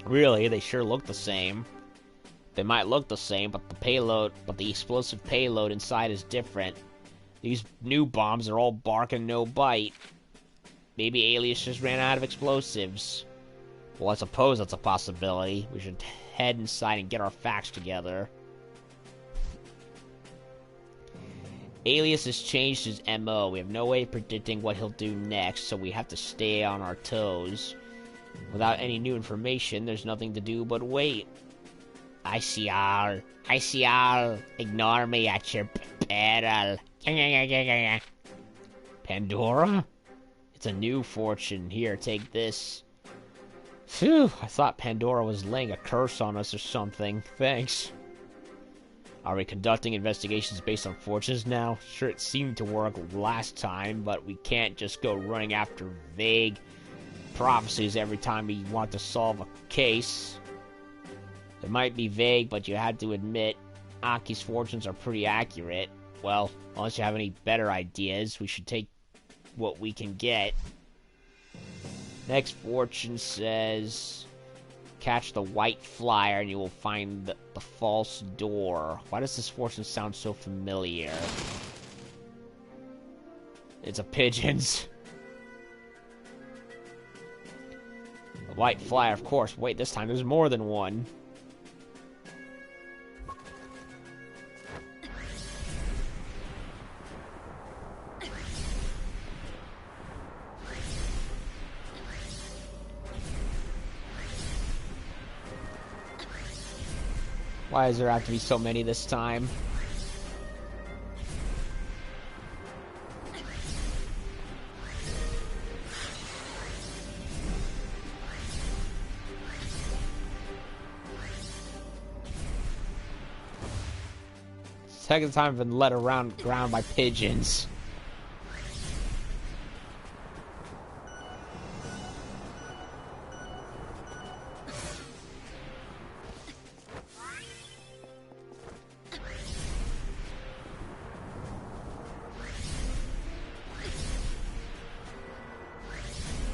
Really, they sure look the same. They might look the same, but the explosive payload inside is different. These new bombs are all bark and no bite. Maybe Alias just ran out of explosives. Well, I suppose that's a possibility. We should head inside and get our facts together. Alias has changed his MO. We have no way of predicting what he'll do next, so we have to stay on our toes. Without any new information, there's nothing to do but wait. I see all. Ignore me at your peril. Pandora? It's a new fortune. Here, take this. Phew, I thought Pandora was laying a curse on us or something. Thanks. Are we conducting investigations based on fortunes now? Sure, it seemed to work last time, but we can't just go running after vague prophecies every time we want to solve a case. It might be vague, but you had to admit Aki's fortunes are pretty accurate. Well, unless you have any better ideas, we should take what we can get. Next fortune says... catch the white flyer and you will find the false door. Why does this fortune sound so familiar? It's a pigeon's. The white flyer, of course. Wait, this time there's more than one. Why does there have to be so many this time? Second time I've been led around ground by pigeons.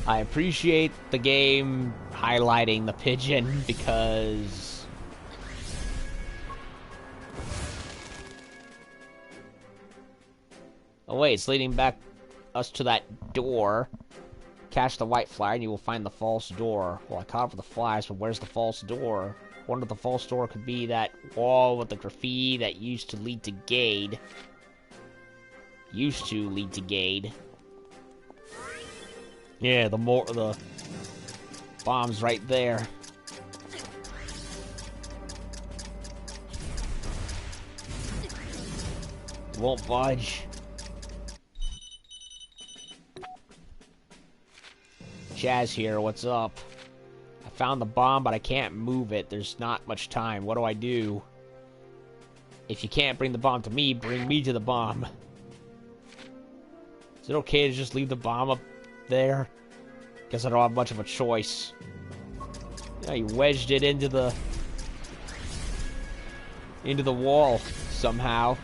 I appreciate the game highlighting the pigeon because oh wait, it's leading back us to that door. Catch the white fly and you will find the false door. Well, I caught up with the flies, but where's the false door? Wonder if the false door could be that wall with the graffiti that used to lead to Gade. Used to lead to Gade. Yeah, the bomb's right there. Won't budge. Chaz here, what's up? I found the bomb, but I can't move it. There's not much time. What do I do? If you can't bring the bomb to me, bring me to the bomb. Is it okay to just leave the bomb up there? Guess I don't have much of a choice. Yeah, you wedged it into the wall somehow.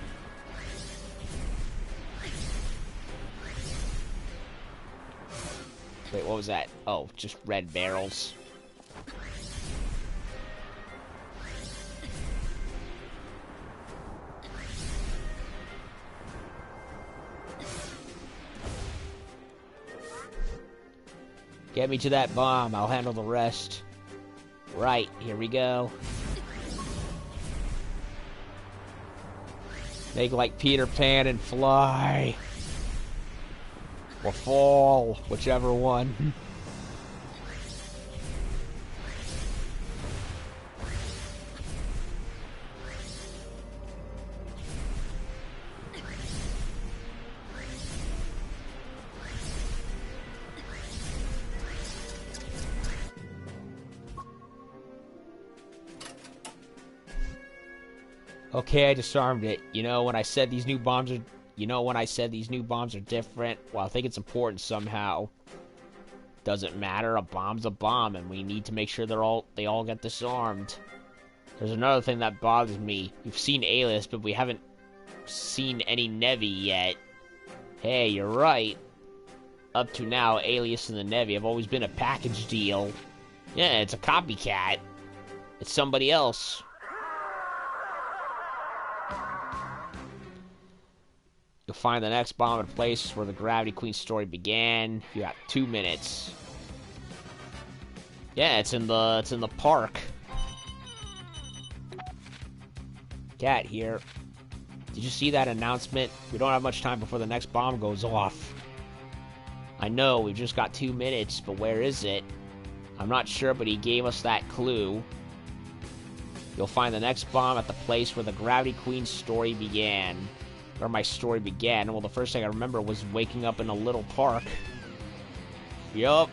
Wait, what was that? Oh, just red barrels. Get me to that bomb, I'll handle the rest. Right, here we go. Make like Peter Pan and fly. Or fall, whichever one. Okay, I disarmed it. You know, when I said these new bombs are different? Well, I think it's important somehow. Doesn't matter, a bomb's a bomb, and we need to make sure they all get disarmed. There's another thing that bothers me. We've seen Alias, but we haven't seen any Nevi yet. Hey, you're right. Up to now, Alias and the Nevi have always been a package deal. Yeah, it's a copycat. It's somebody else. You'll find the next bomb at a place where the Gravity Queen story began. You got 2 minutes. Yeah, it's in the park. Cat here. Did you see that announcement? We don't have much time before the next bomb goes off. I know, we've just got 2 minutes, but where is it? I'm not sure, but he gave us that clue. You'll find the next bomb at the place where the Gravity Queen story began. Where my story began. Well, the first thing I remember was waking up in a little park. Yup.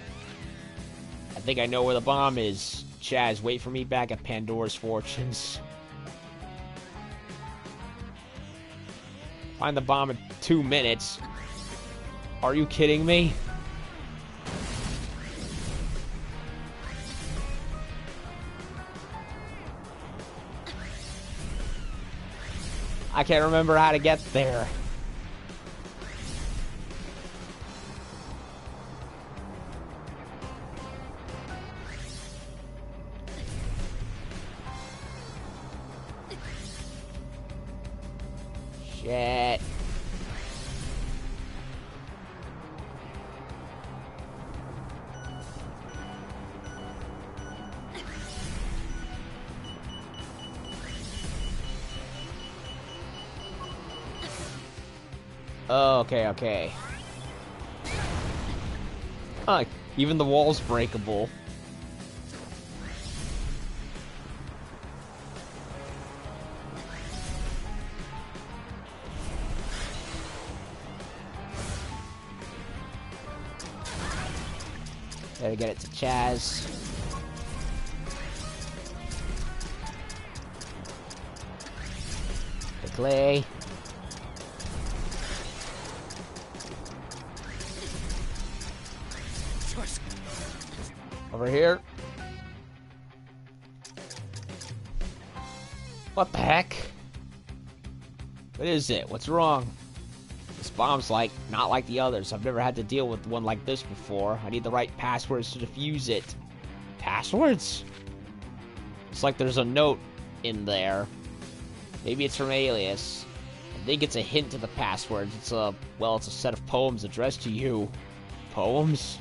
I think I know where the bomb is. Chaz, wait for me back at Pandora's Fortunes. Find the bomb in 2 minutes. Are you kidding me? I can't remember how to get there. Shit. Oh, okay. Even the wall's breakable. Gotta get it to Chaz. Clay. Over here. What the heck? What is it? What's wrong? This bomb's like, not like the others. I've never had to deal with one like this before. I need the right passwords to defuse it. Passwords? It's like there's a note in there. Maybe it's from Alias. I think it's a hint to the passwords. It's a set of poems addressed to you. Poems?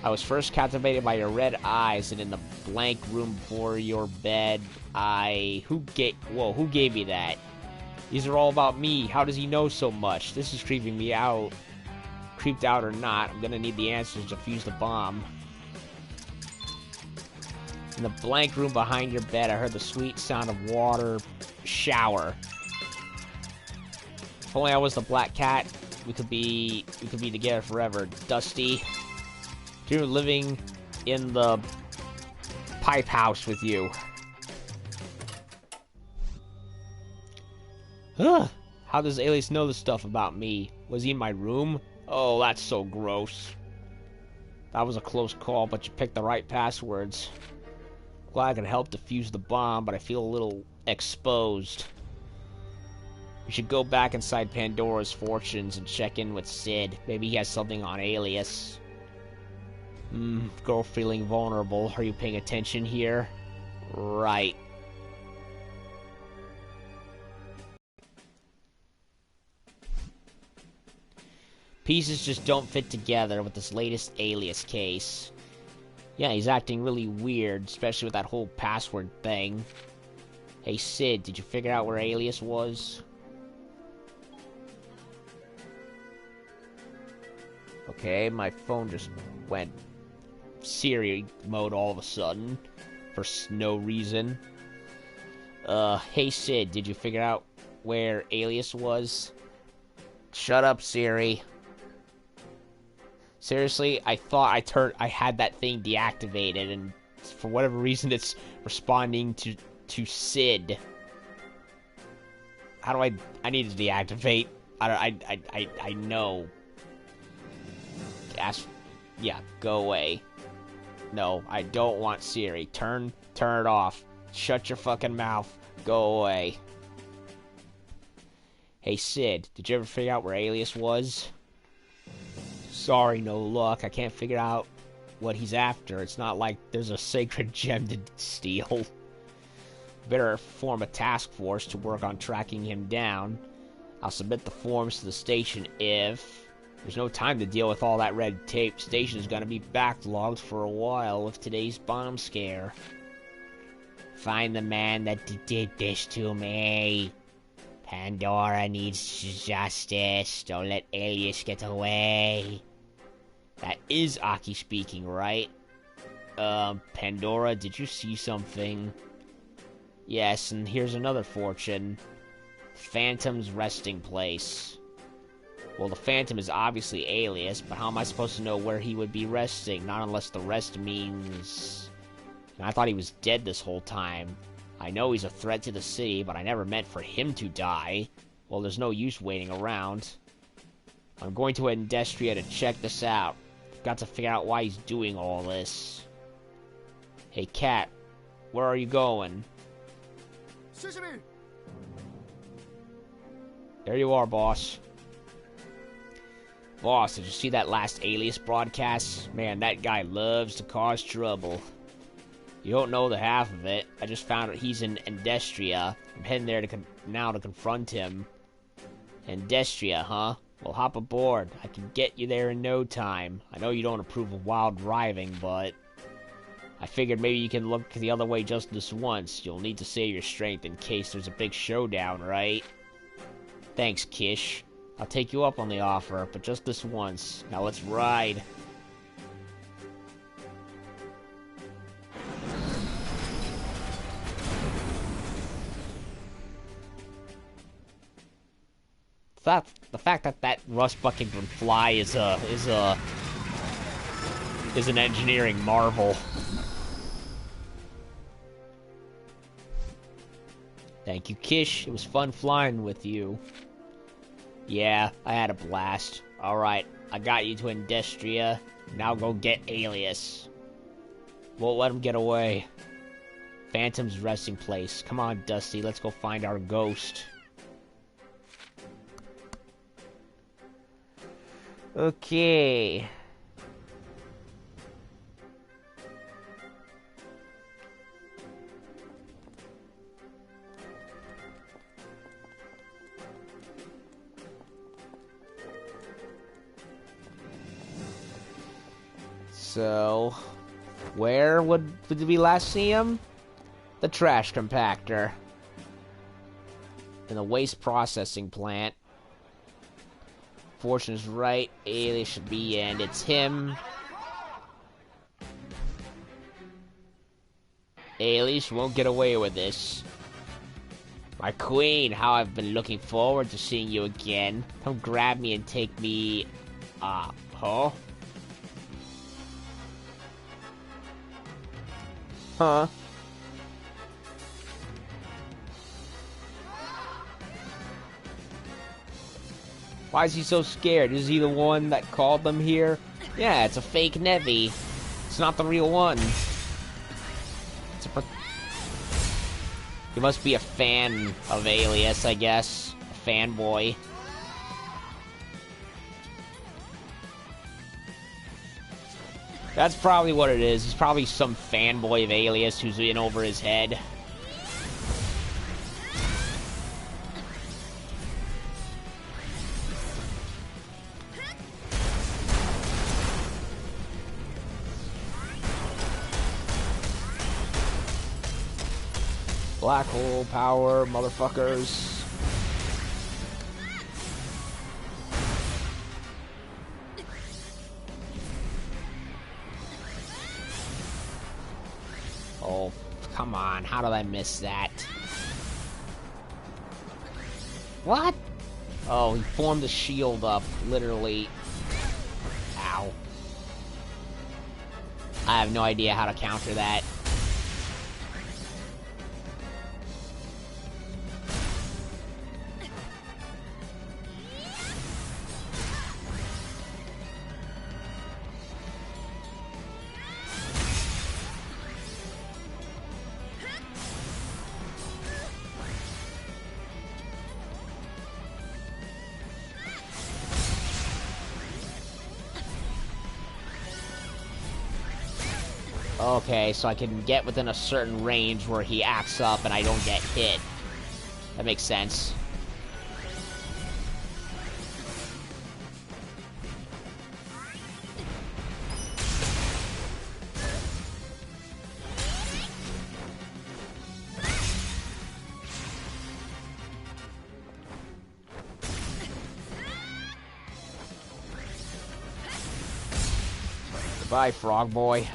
I was first captivated by your red eyes, and in the blank room before your bed, who gave me that? These are all about me. How does he know so much? This is creeping me out. Creeped out or not, I'm gonna need the answers to fuse the bomb. In the blank room behind your bed, I heard the sweet sound of water shower. If only I was the black cat, we could be together forever. Dusty. You're living in the pipe house with you. Ugh. How does Alias know this stuff about me? Was he in my room? Oh, that's so gross. That was a close call, but you picked the right passwords. Glad I could help defuse the bomb, but I feel a little exposed. We should go back inside Pandora's Fortunes and check in with Sid. Maybe he has something on Alias. Girl feeling vulnerable. Are you paying attention here? Right. Pieces just don't fit together with this latest Alias case. Yeah, he's acting really weird, especially with that whole password thing. Hey Sid, did you figure out where Alias was? Okay, my phone just went Siri mode all of a sudden for no reason. Hey Sid, did you figure out where Alias was? Shut up, Siri. Seriously, I thought I had that thing deactivated, and for whatever reason it's responding to Sid. How do I need to deactivate? I know. Yeah, go away. No, I don't want Siri. Turn it off. Shut your fucking mouth. Go away. Hey Sid, did you ever figure out where Alias was? Sorry, no luck. I can't figure out what he's after. It's not like there's a sacred gem to steal. Better form a task force to work on tracking him down. I'll submit the forms to the station if... There's no time to deal with all that red tape. Station is gonna be backlogged for a while with today's bomb scare. Find the man that did this to me. Pandora needs justice. Don't let Alias get away. That is Aki speaking, right? Pandora, did you see something? Yes, and here's another fortune. Phantom's resting place. Well, the Phantom is obviously Alias, but how am I supposed to know where he would be resting? Not unless the rest means... And I thought he was dead this whole time. I know he's a threat to the city, but I never meant for him to die. Well, there's no use waiting around. I'm going to Industria to check this out. I've got to figure out why he's doing all this. Hey, Cat, where are you going? There you are, boss. Boss, did you see that last Alias broadcast? Man, that guy loves to cause trouble. You don't know the half of it. I just found out he's in Industria. I'm heading there now to confront him. Industria, huh? Well, hop aboard. I can get you there in no time. I know you don't approve of wild driving, but... I figured maybe you can look the other way just this once. You'll need to save your strength in case there's a big showdown, right? Thanks, Kish. I'll take you up on the offer, but just this once. Now let's ride. The fact that that rust bucket can fly is is an engineering marvel. Thank you, Kish. It was fun flying with you. Yeah, I had a blast. Alright, I got you to Industria. Now go get Alias. Won't let him get away. Phantom's resting place. Come on, Dusty, let's go find our ghost. Okay. So, where did we last see him? The trash compactor. In the waste processing plant. Fortune is right. Alias should be in. It's him. Alias, you won't get away with this. My queen, how I've been looking forward to seeing you again. Come grab me and take me... huh? Huh? Why is he so scared? Is he the one that called them here? Yeah, it's a fake Nevi. It's not the real one. He must be a fan of Alias, I guess. A fanboy. That's probably what it is. He's probably some fanboy of Alias who's in over his head. Black hole power, motherfuckers. Oh, come on. How did I miss that? What? Oh, he formed the shield up, literally. Ow. I have no idea how to counter that. Okay, so I can get within a certain range where he acts up and I don't get hit. That makes sense. Goodbye, Frog Boy.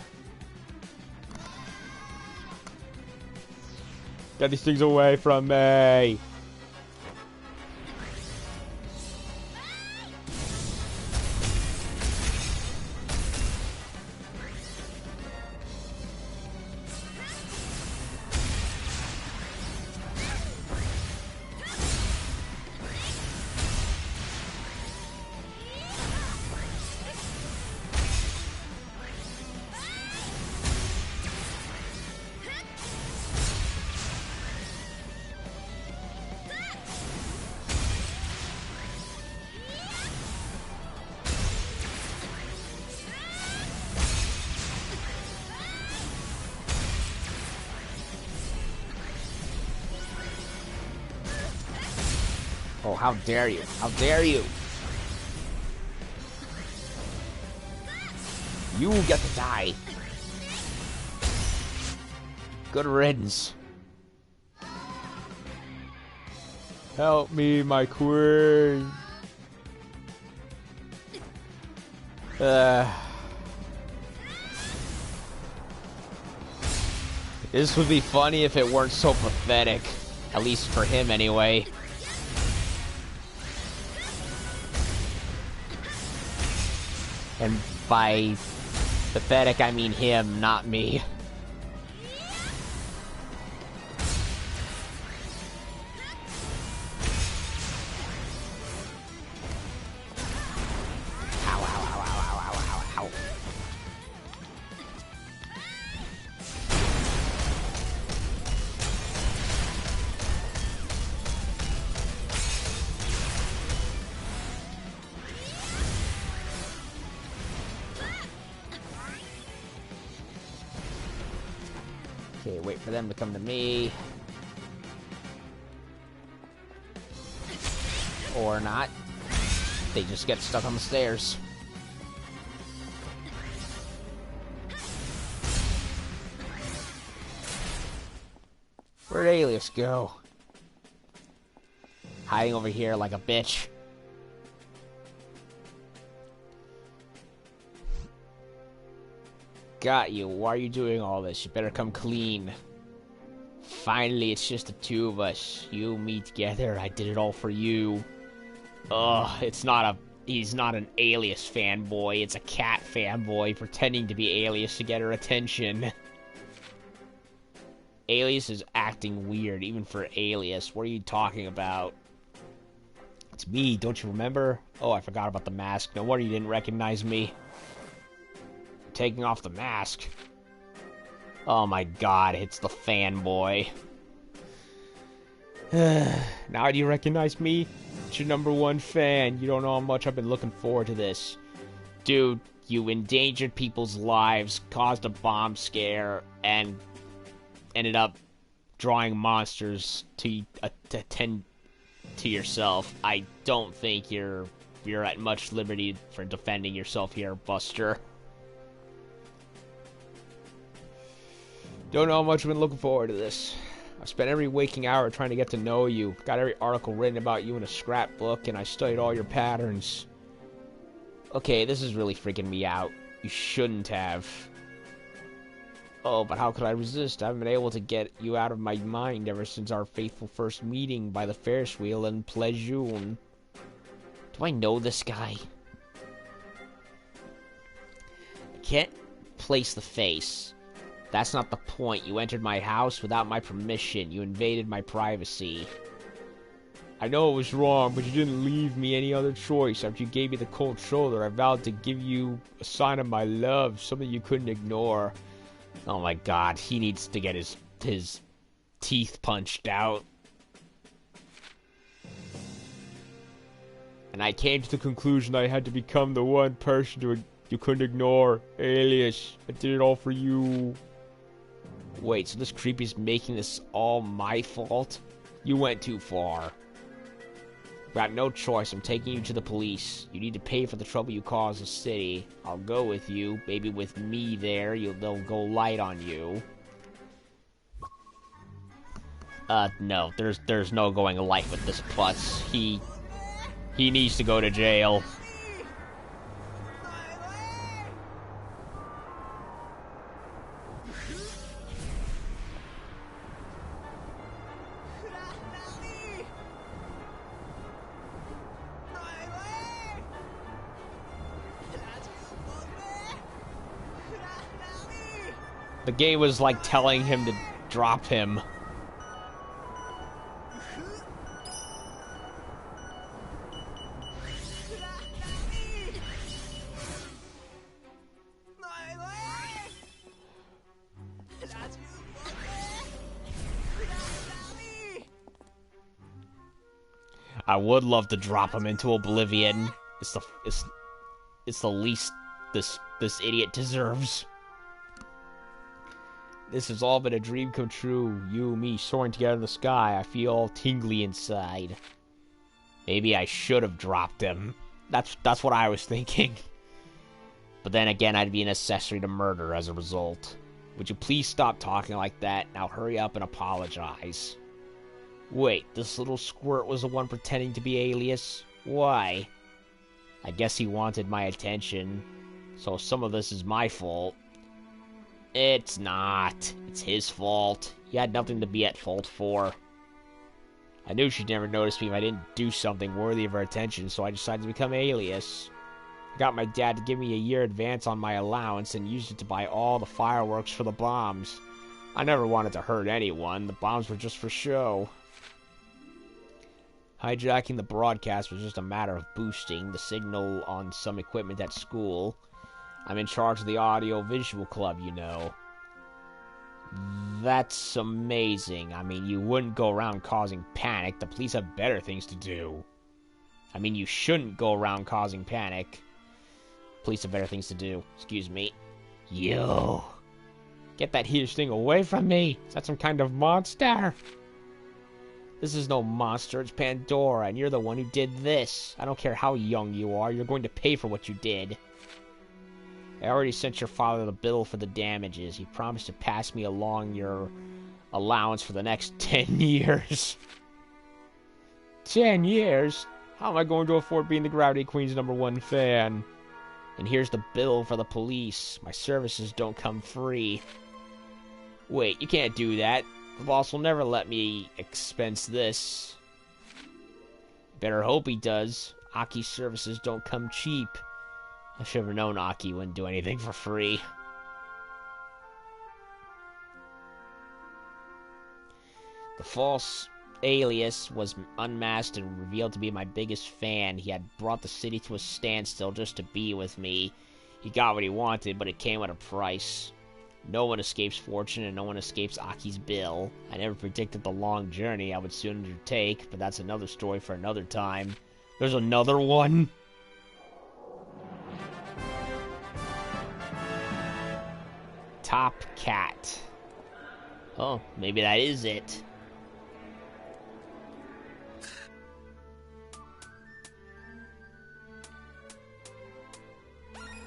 Get these things away from me! Oh, how dare you? How dare you? You get to die. Good riddance. Help me, my queen. This would be funny if it weren't so pathetic. At least for him, anyway. And by Pathetic, I mean him, not me. Ow, ow, ow, ow, ow, ow, ow, ow. Okay, wait for them to come to me. Or not. They just get stuck on the stairs. Where'd Alias go? Hiding over here like a bitch. Got you. Why are you doing all this? You better come clean. Finally, it's just the two of us. You, me together. I did it all for you. Ugh, he's not an Alias fanboy. It's a cat fanboy pretending to be Alias to get her attention. Alias is acting weird, even for Alias. What are you talking about? It's me, don't you remember? Oh, I forgot about the mask. No wonder you didn't recognize me. Taking off the mask. Oh my god, it's the fanboy. Now do you recognize me? It's your #1 fan. You don't know how much I've been looking forward to this. Dude, you endangered people's lives, caused a bomb scare, and ended up drawing monsters to attend to yourself. I don't think you're at much liberty for defending yourself here, Buster. Don't know how much I've been looking forward to this. I've spent every waking hour trying to get to know you. Got every article written about you in a scrapbook, and I studied all your patterns. Okay, this is really freaking me out. You shouldn't have. Oh, but how could I resist? I haven't been able to get you out of my mind ever since our fateful first meeting by the Ferris wheel in Plejoun. Do I know this guy? I can't place the face. That's not the point. You entered my house without my permission. You invaded my privacy. I know it was wrong, but you didn't leave me any other choice. After you gave me the cold shoulder, I vowed to give you a sign of my love, something you couldn't ignore. Oh my god, he needs to get his teeth punched out. And I came to the conclusion that I had to become the one person you couldn't ignore. Alias, I did it all for you. Wait, so this creepy's making this all my fault? You went too far. Got no choice. I'm taking you to the police. You need to pay for the trouble you caused the city. I'll go with you. Maybe with me there, they'll go light on you. No. There's no going light with this putz. He needs to go to jail. The game was like telling him to drop him. I would love to drop him into oblivion. It's the least this idiot deserves. This has all been a dream come true. You and me soaring together in the sky. I feel all tingly inside. Maybe I should have dropped him. That's what I was thinking. But then again, I'd be an accessory to murder as a result. Would you please stop talking like that? Now hurry up and apologize. Wait, this little squirt was the one pretending to be Alias? Why? I guess he wanted my attention. So some of this is my fault. It's not. It's his fault. He had nothing to be at fault for. I knew she'd never notice me if I didn't do something worthy of her attention, so I decided to become Alias. Got my dad to give me a year advance on my allowance and used it to buy all the fireworks for the bombs. I never wanted to hurt anyone. The bombs were just for show. Hijacking the broadcast was just a matter of boosting the signal on some equipment at school. I'm in charge of the audio-visual club, you know. That's amazing. I mean, you wouldn't go around causing panic. The police have better things to do. I mean, you shouldn't go around causing panic. Police have better things to do. Excuse me. Yo. Get that huge thing away from me. Is that some kind of monster? This is no monster. It's Pandora, and you're the one who did this. I don't care how young you are. You're going to pay for what you did. I already sent your father the bill for the damages. He promised to pass me along your allowance for the next 10 years. 10 years? How am I going to afford being the Gravity Queen's #1 fan? And here's the bill for the police. My services don't come free. Wait, you can't do that. The boss will never let me expense this. Better hope he does. Aki's services don't come cheap. I should have known Aki wouldn't do anything for free. The false alias was unmasked and revealed to be my biggest fan. He had brought the city to a standstill just to be with me. He got what he wanted, but it came at a price. No one escapes fortune, and no one escapes Aki's bill. I never predicted the long journey I would soon undertake, but that's another story for another time. There's another one? Top Cat. Oh, maybe that is it.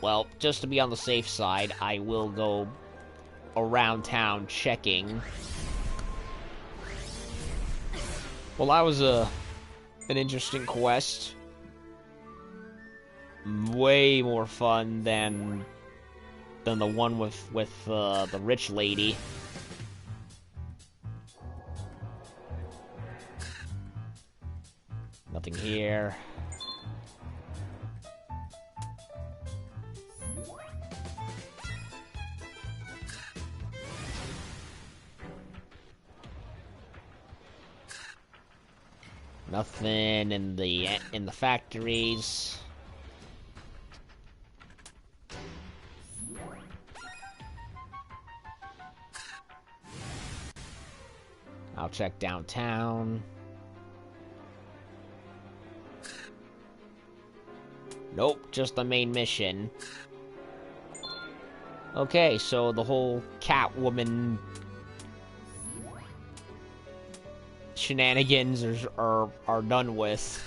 Well, just to be on the safe side, I will go around town checking. Well, that was an interesting quest. Way more fun than the one with the rich lady. Nothing here. Nothing in the factories. I'll check downtown. Nope, just the main mission. Okay, so the whole Catwoman shenanigans are done with.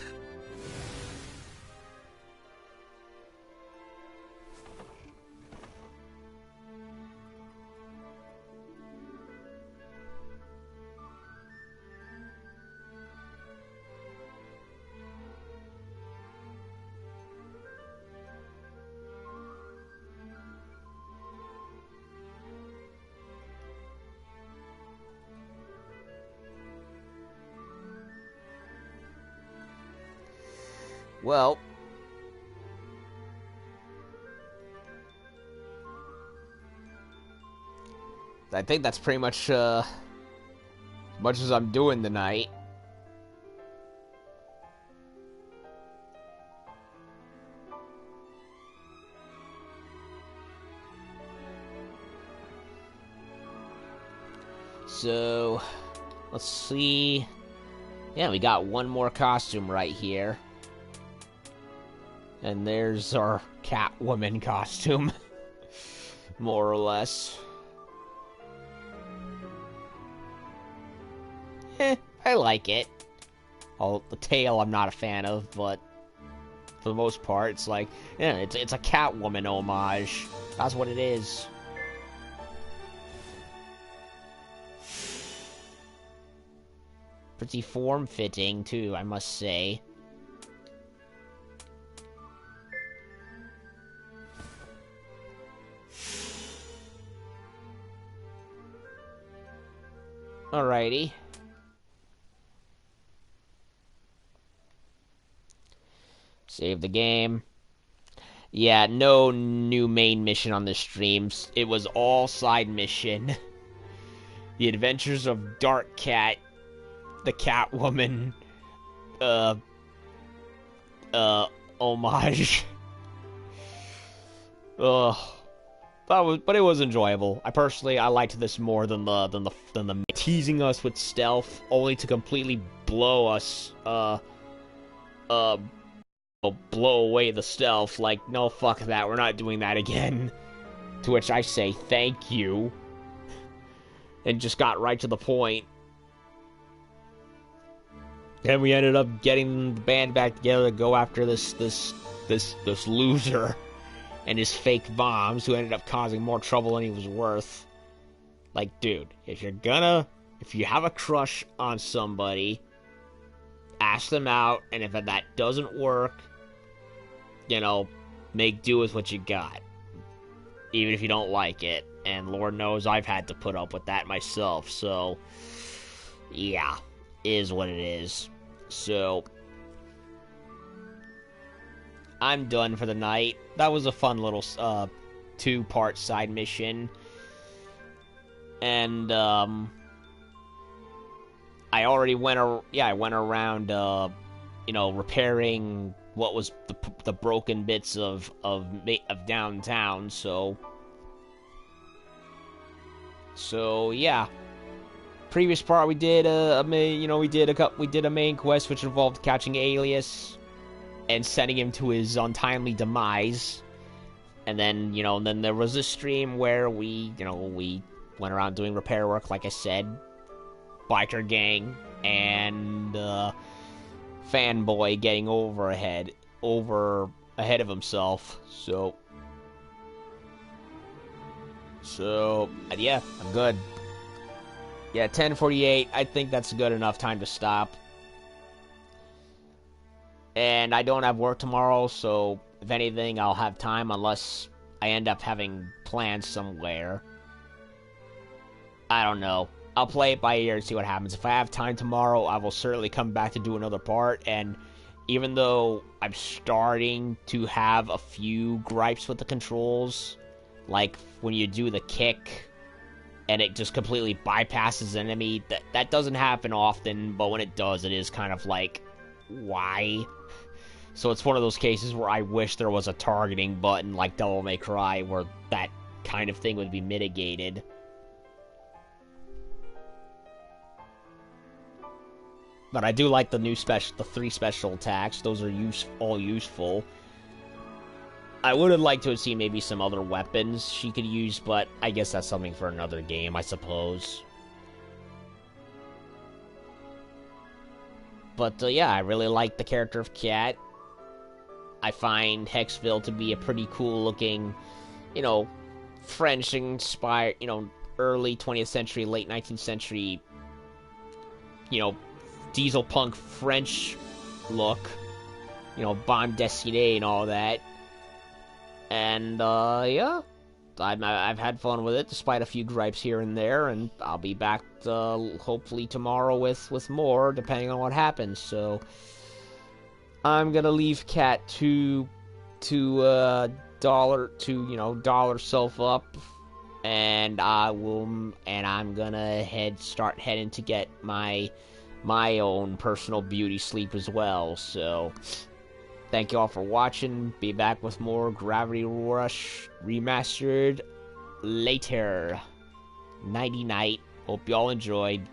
Well, I think that's pretty much as much as I'm doing tonight. So, let's see. Yeah, we got one more costume right here. And there's our Catwoman costume. More or less. I like it. The tail I'm not a fan of, but for the most part, it's like, yeah, it's a Catwoman homage. That's what it is. Pretty form-fitting, too, I must say. Alrighty. Save the game. Yeah, no new main mission on the streams. It was all side mission. The Adventures of Dark Cat, the Catwoman, uh, homage. Ugh. But it was enjoyable. I liked this more than the teasing us with stealth, only to completely blow us, blow away the stealth. Like, no, fuck that. We're not doing that again. To which I say thank you, and just got right to the point. And we ended up getting the band back together to go after this loser and his fake bombs, who ended up causing more trouble than he was worth. Like, dude, if you have a crush on somebody, ask them out, and if that doesn't work, make do with what you got. Even if you don't like it. And Lord knows I've had to put up with that myself, so yeah, is what it is. So I'm done for the night. That was a fun little 2-part side mission. And I already went around repairing what was the broken bits of downtown, so yeah. Previous part we did a main quest which involved catching Alias and sending him to his untimely demise. And then, then there was a stream where we went around doing repair work, like I said. Biker gang and fanboy getting ahead of himself. So yeah, I'm good. Yeah, 10:48. I think that's a good enough time to stop. And I don't have work tomorrow, so if anything, I'll have time unless I end up having plans somewhere. I don't know. I'll play it by ear and see what happens. If I have time tomorrow, I will certainly come back to do another part. And even though I'm starting to have a few gripes with the controls, like when you do the kick and it just completely bypasses the enemy, that doesn't happen often, but when it does, it is kind of like, why? So it's one of those cases where I wish there was a targeting button like Devil May Cry where that kind of thing would be mitigated. But I do like the 3 special attacks. Those are all useful. I would have liked to have seen maybe some other weapons she could use, but I guess that's something for another game, I suppose. But yeah, I really like the character of Cat. I find Hexville to be a pretty cool looking, French-inspired, early 20th century, late 19th century, diesel punk French look. Bande dessinée and all that. And, yeah. I've had fun with it, despite a few gripes here and there, and I'll be back, hopefully tomorrow with more, depending on what happens, so I'm gonna leave Cat to dollar self up, and I'm gonna start heading to get my own personal beauty sleep as well, so thank you all for watching. Be back with more Gravity Rush Remastered later. Nighty night. Hope you all enjoyed.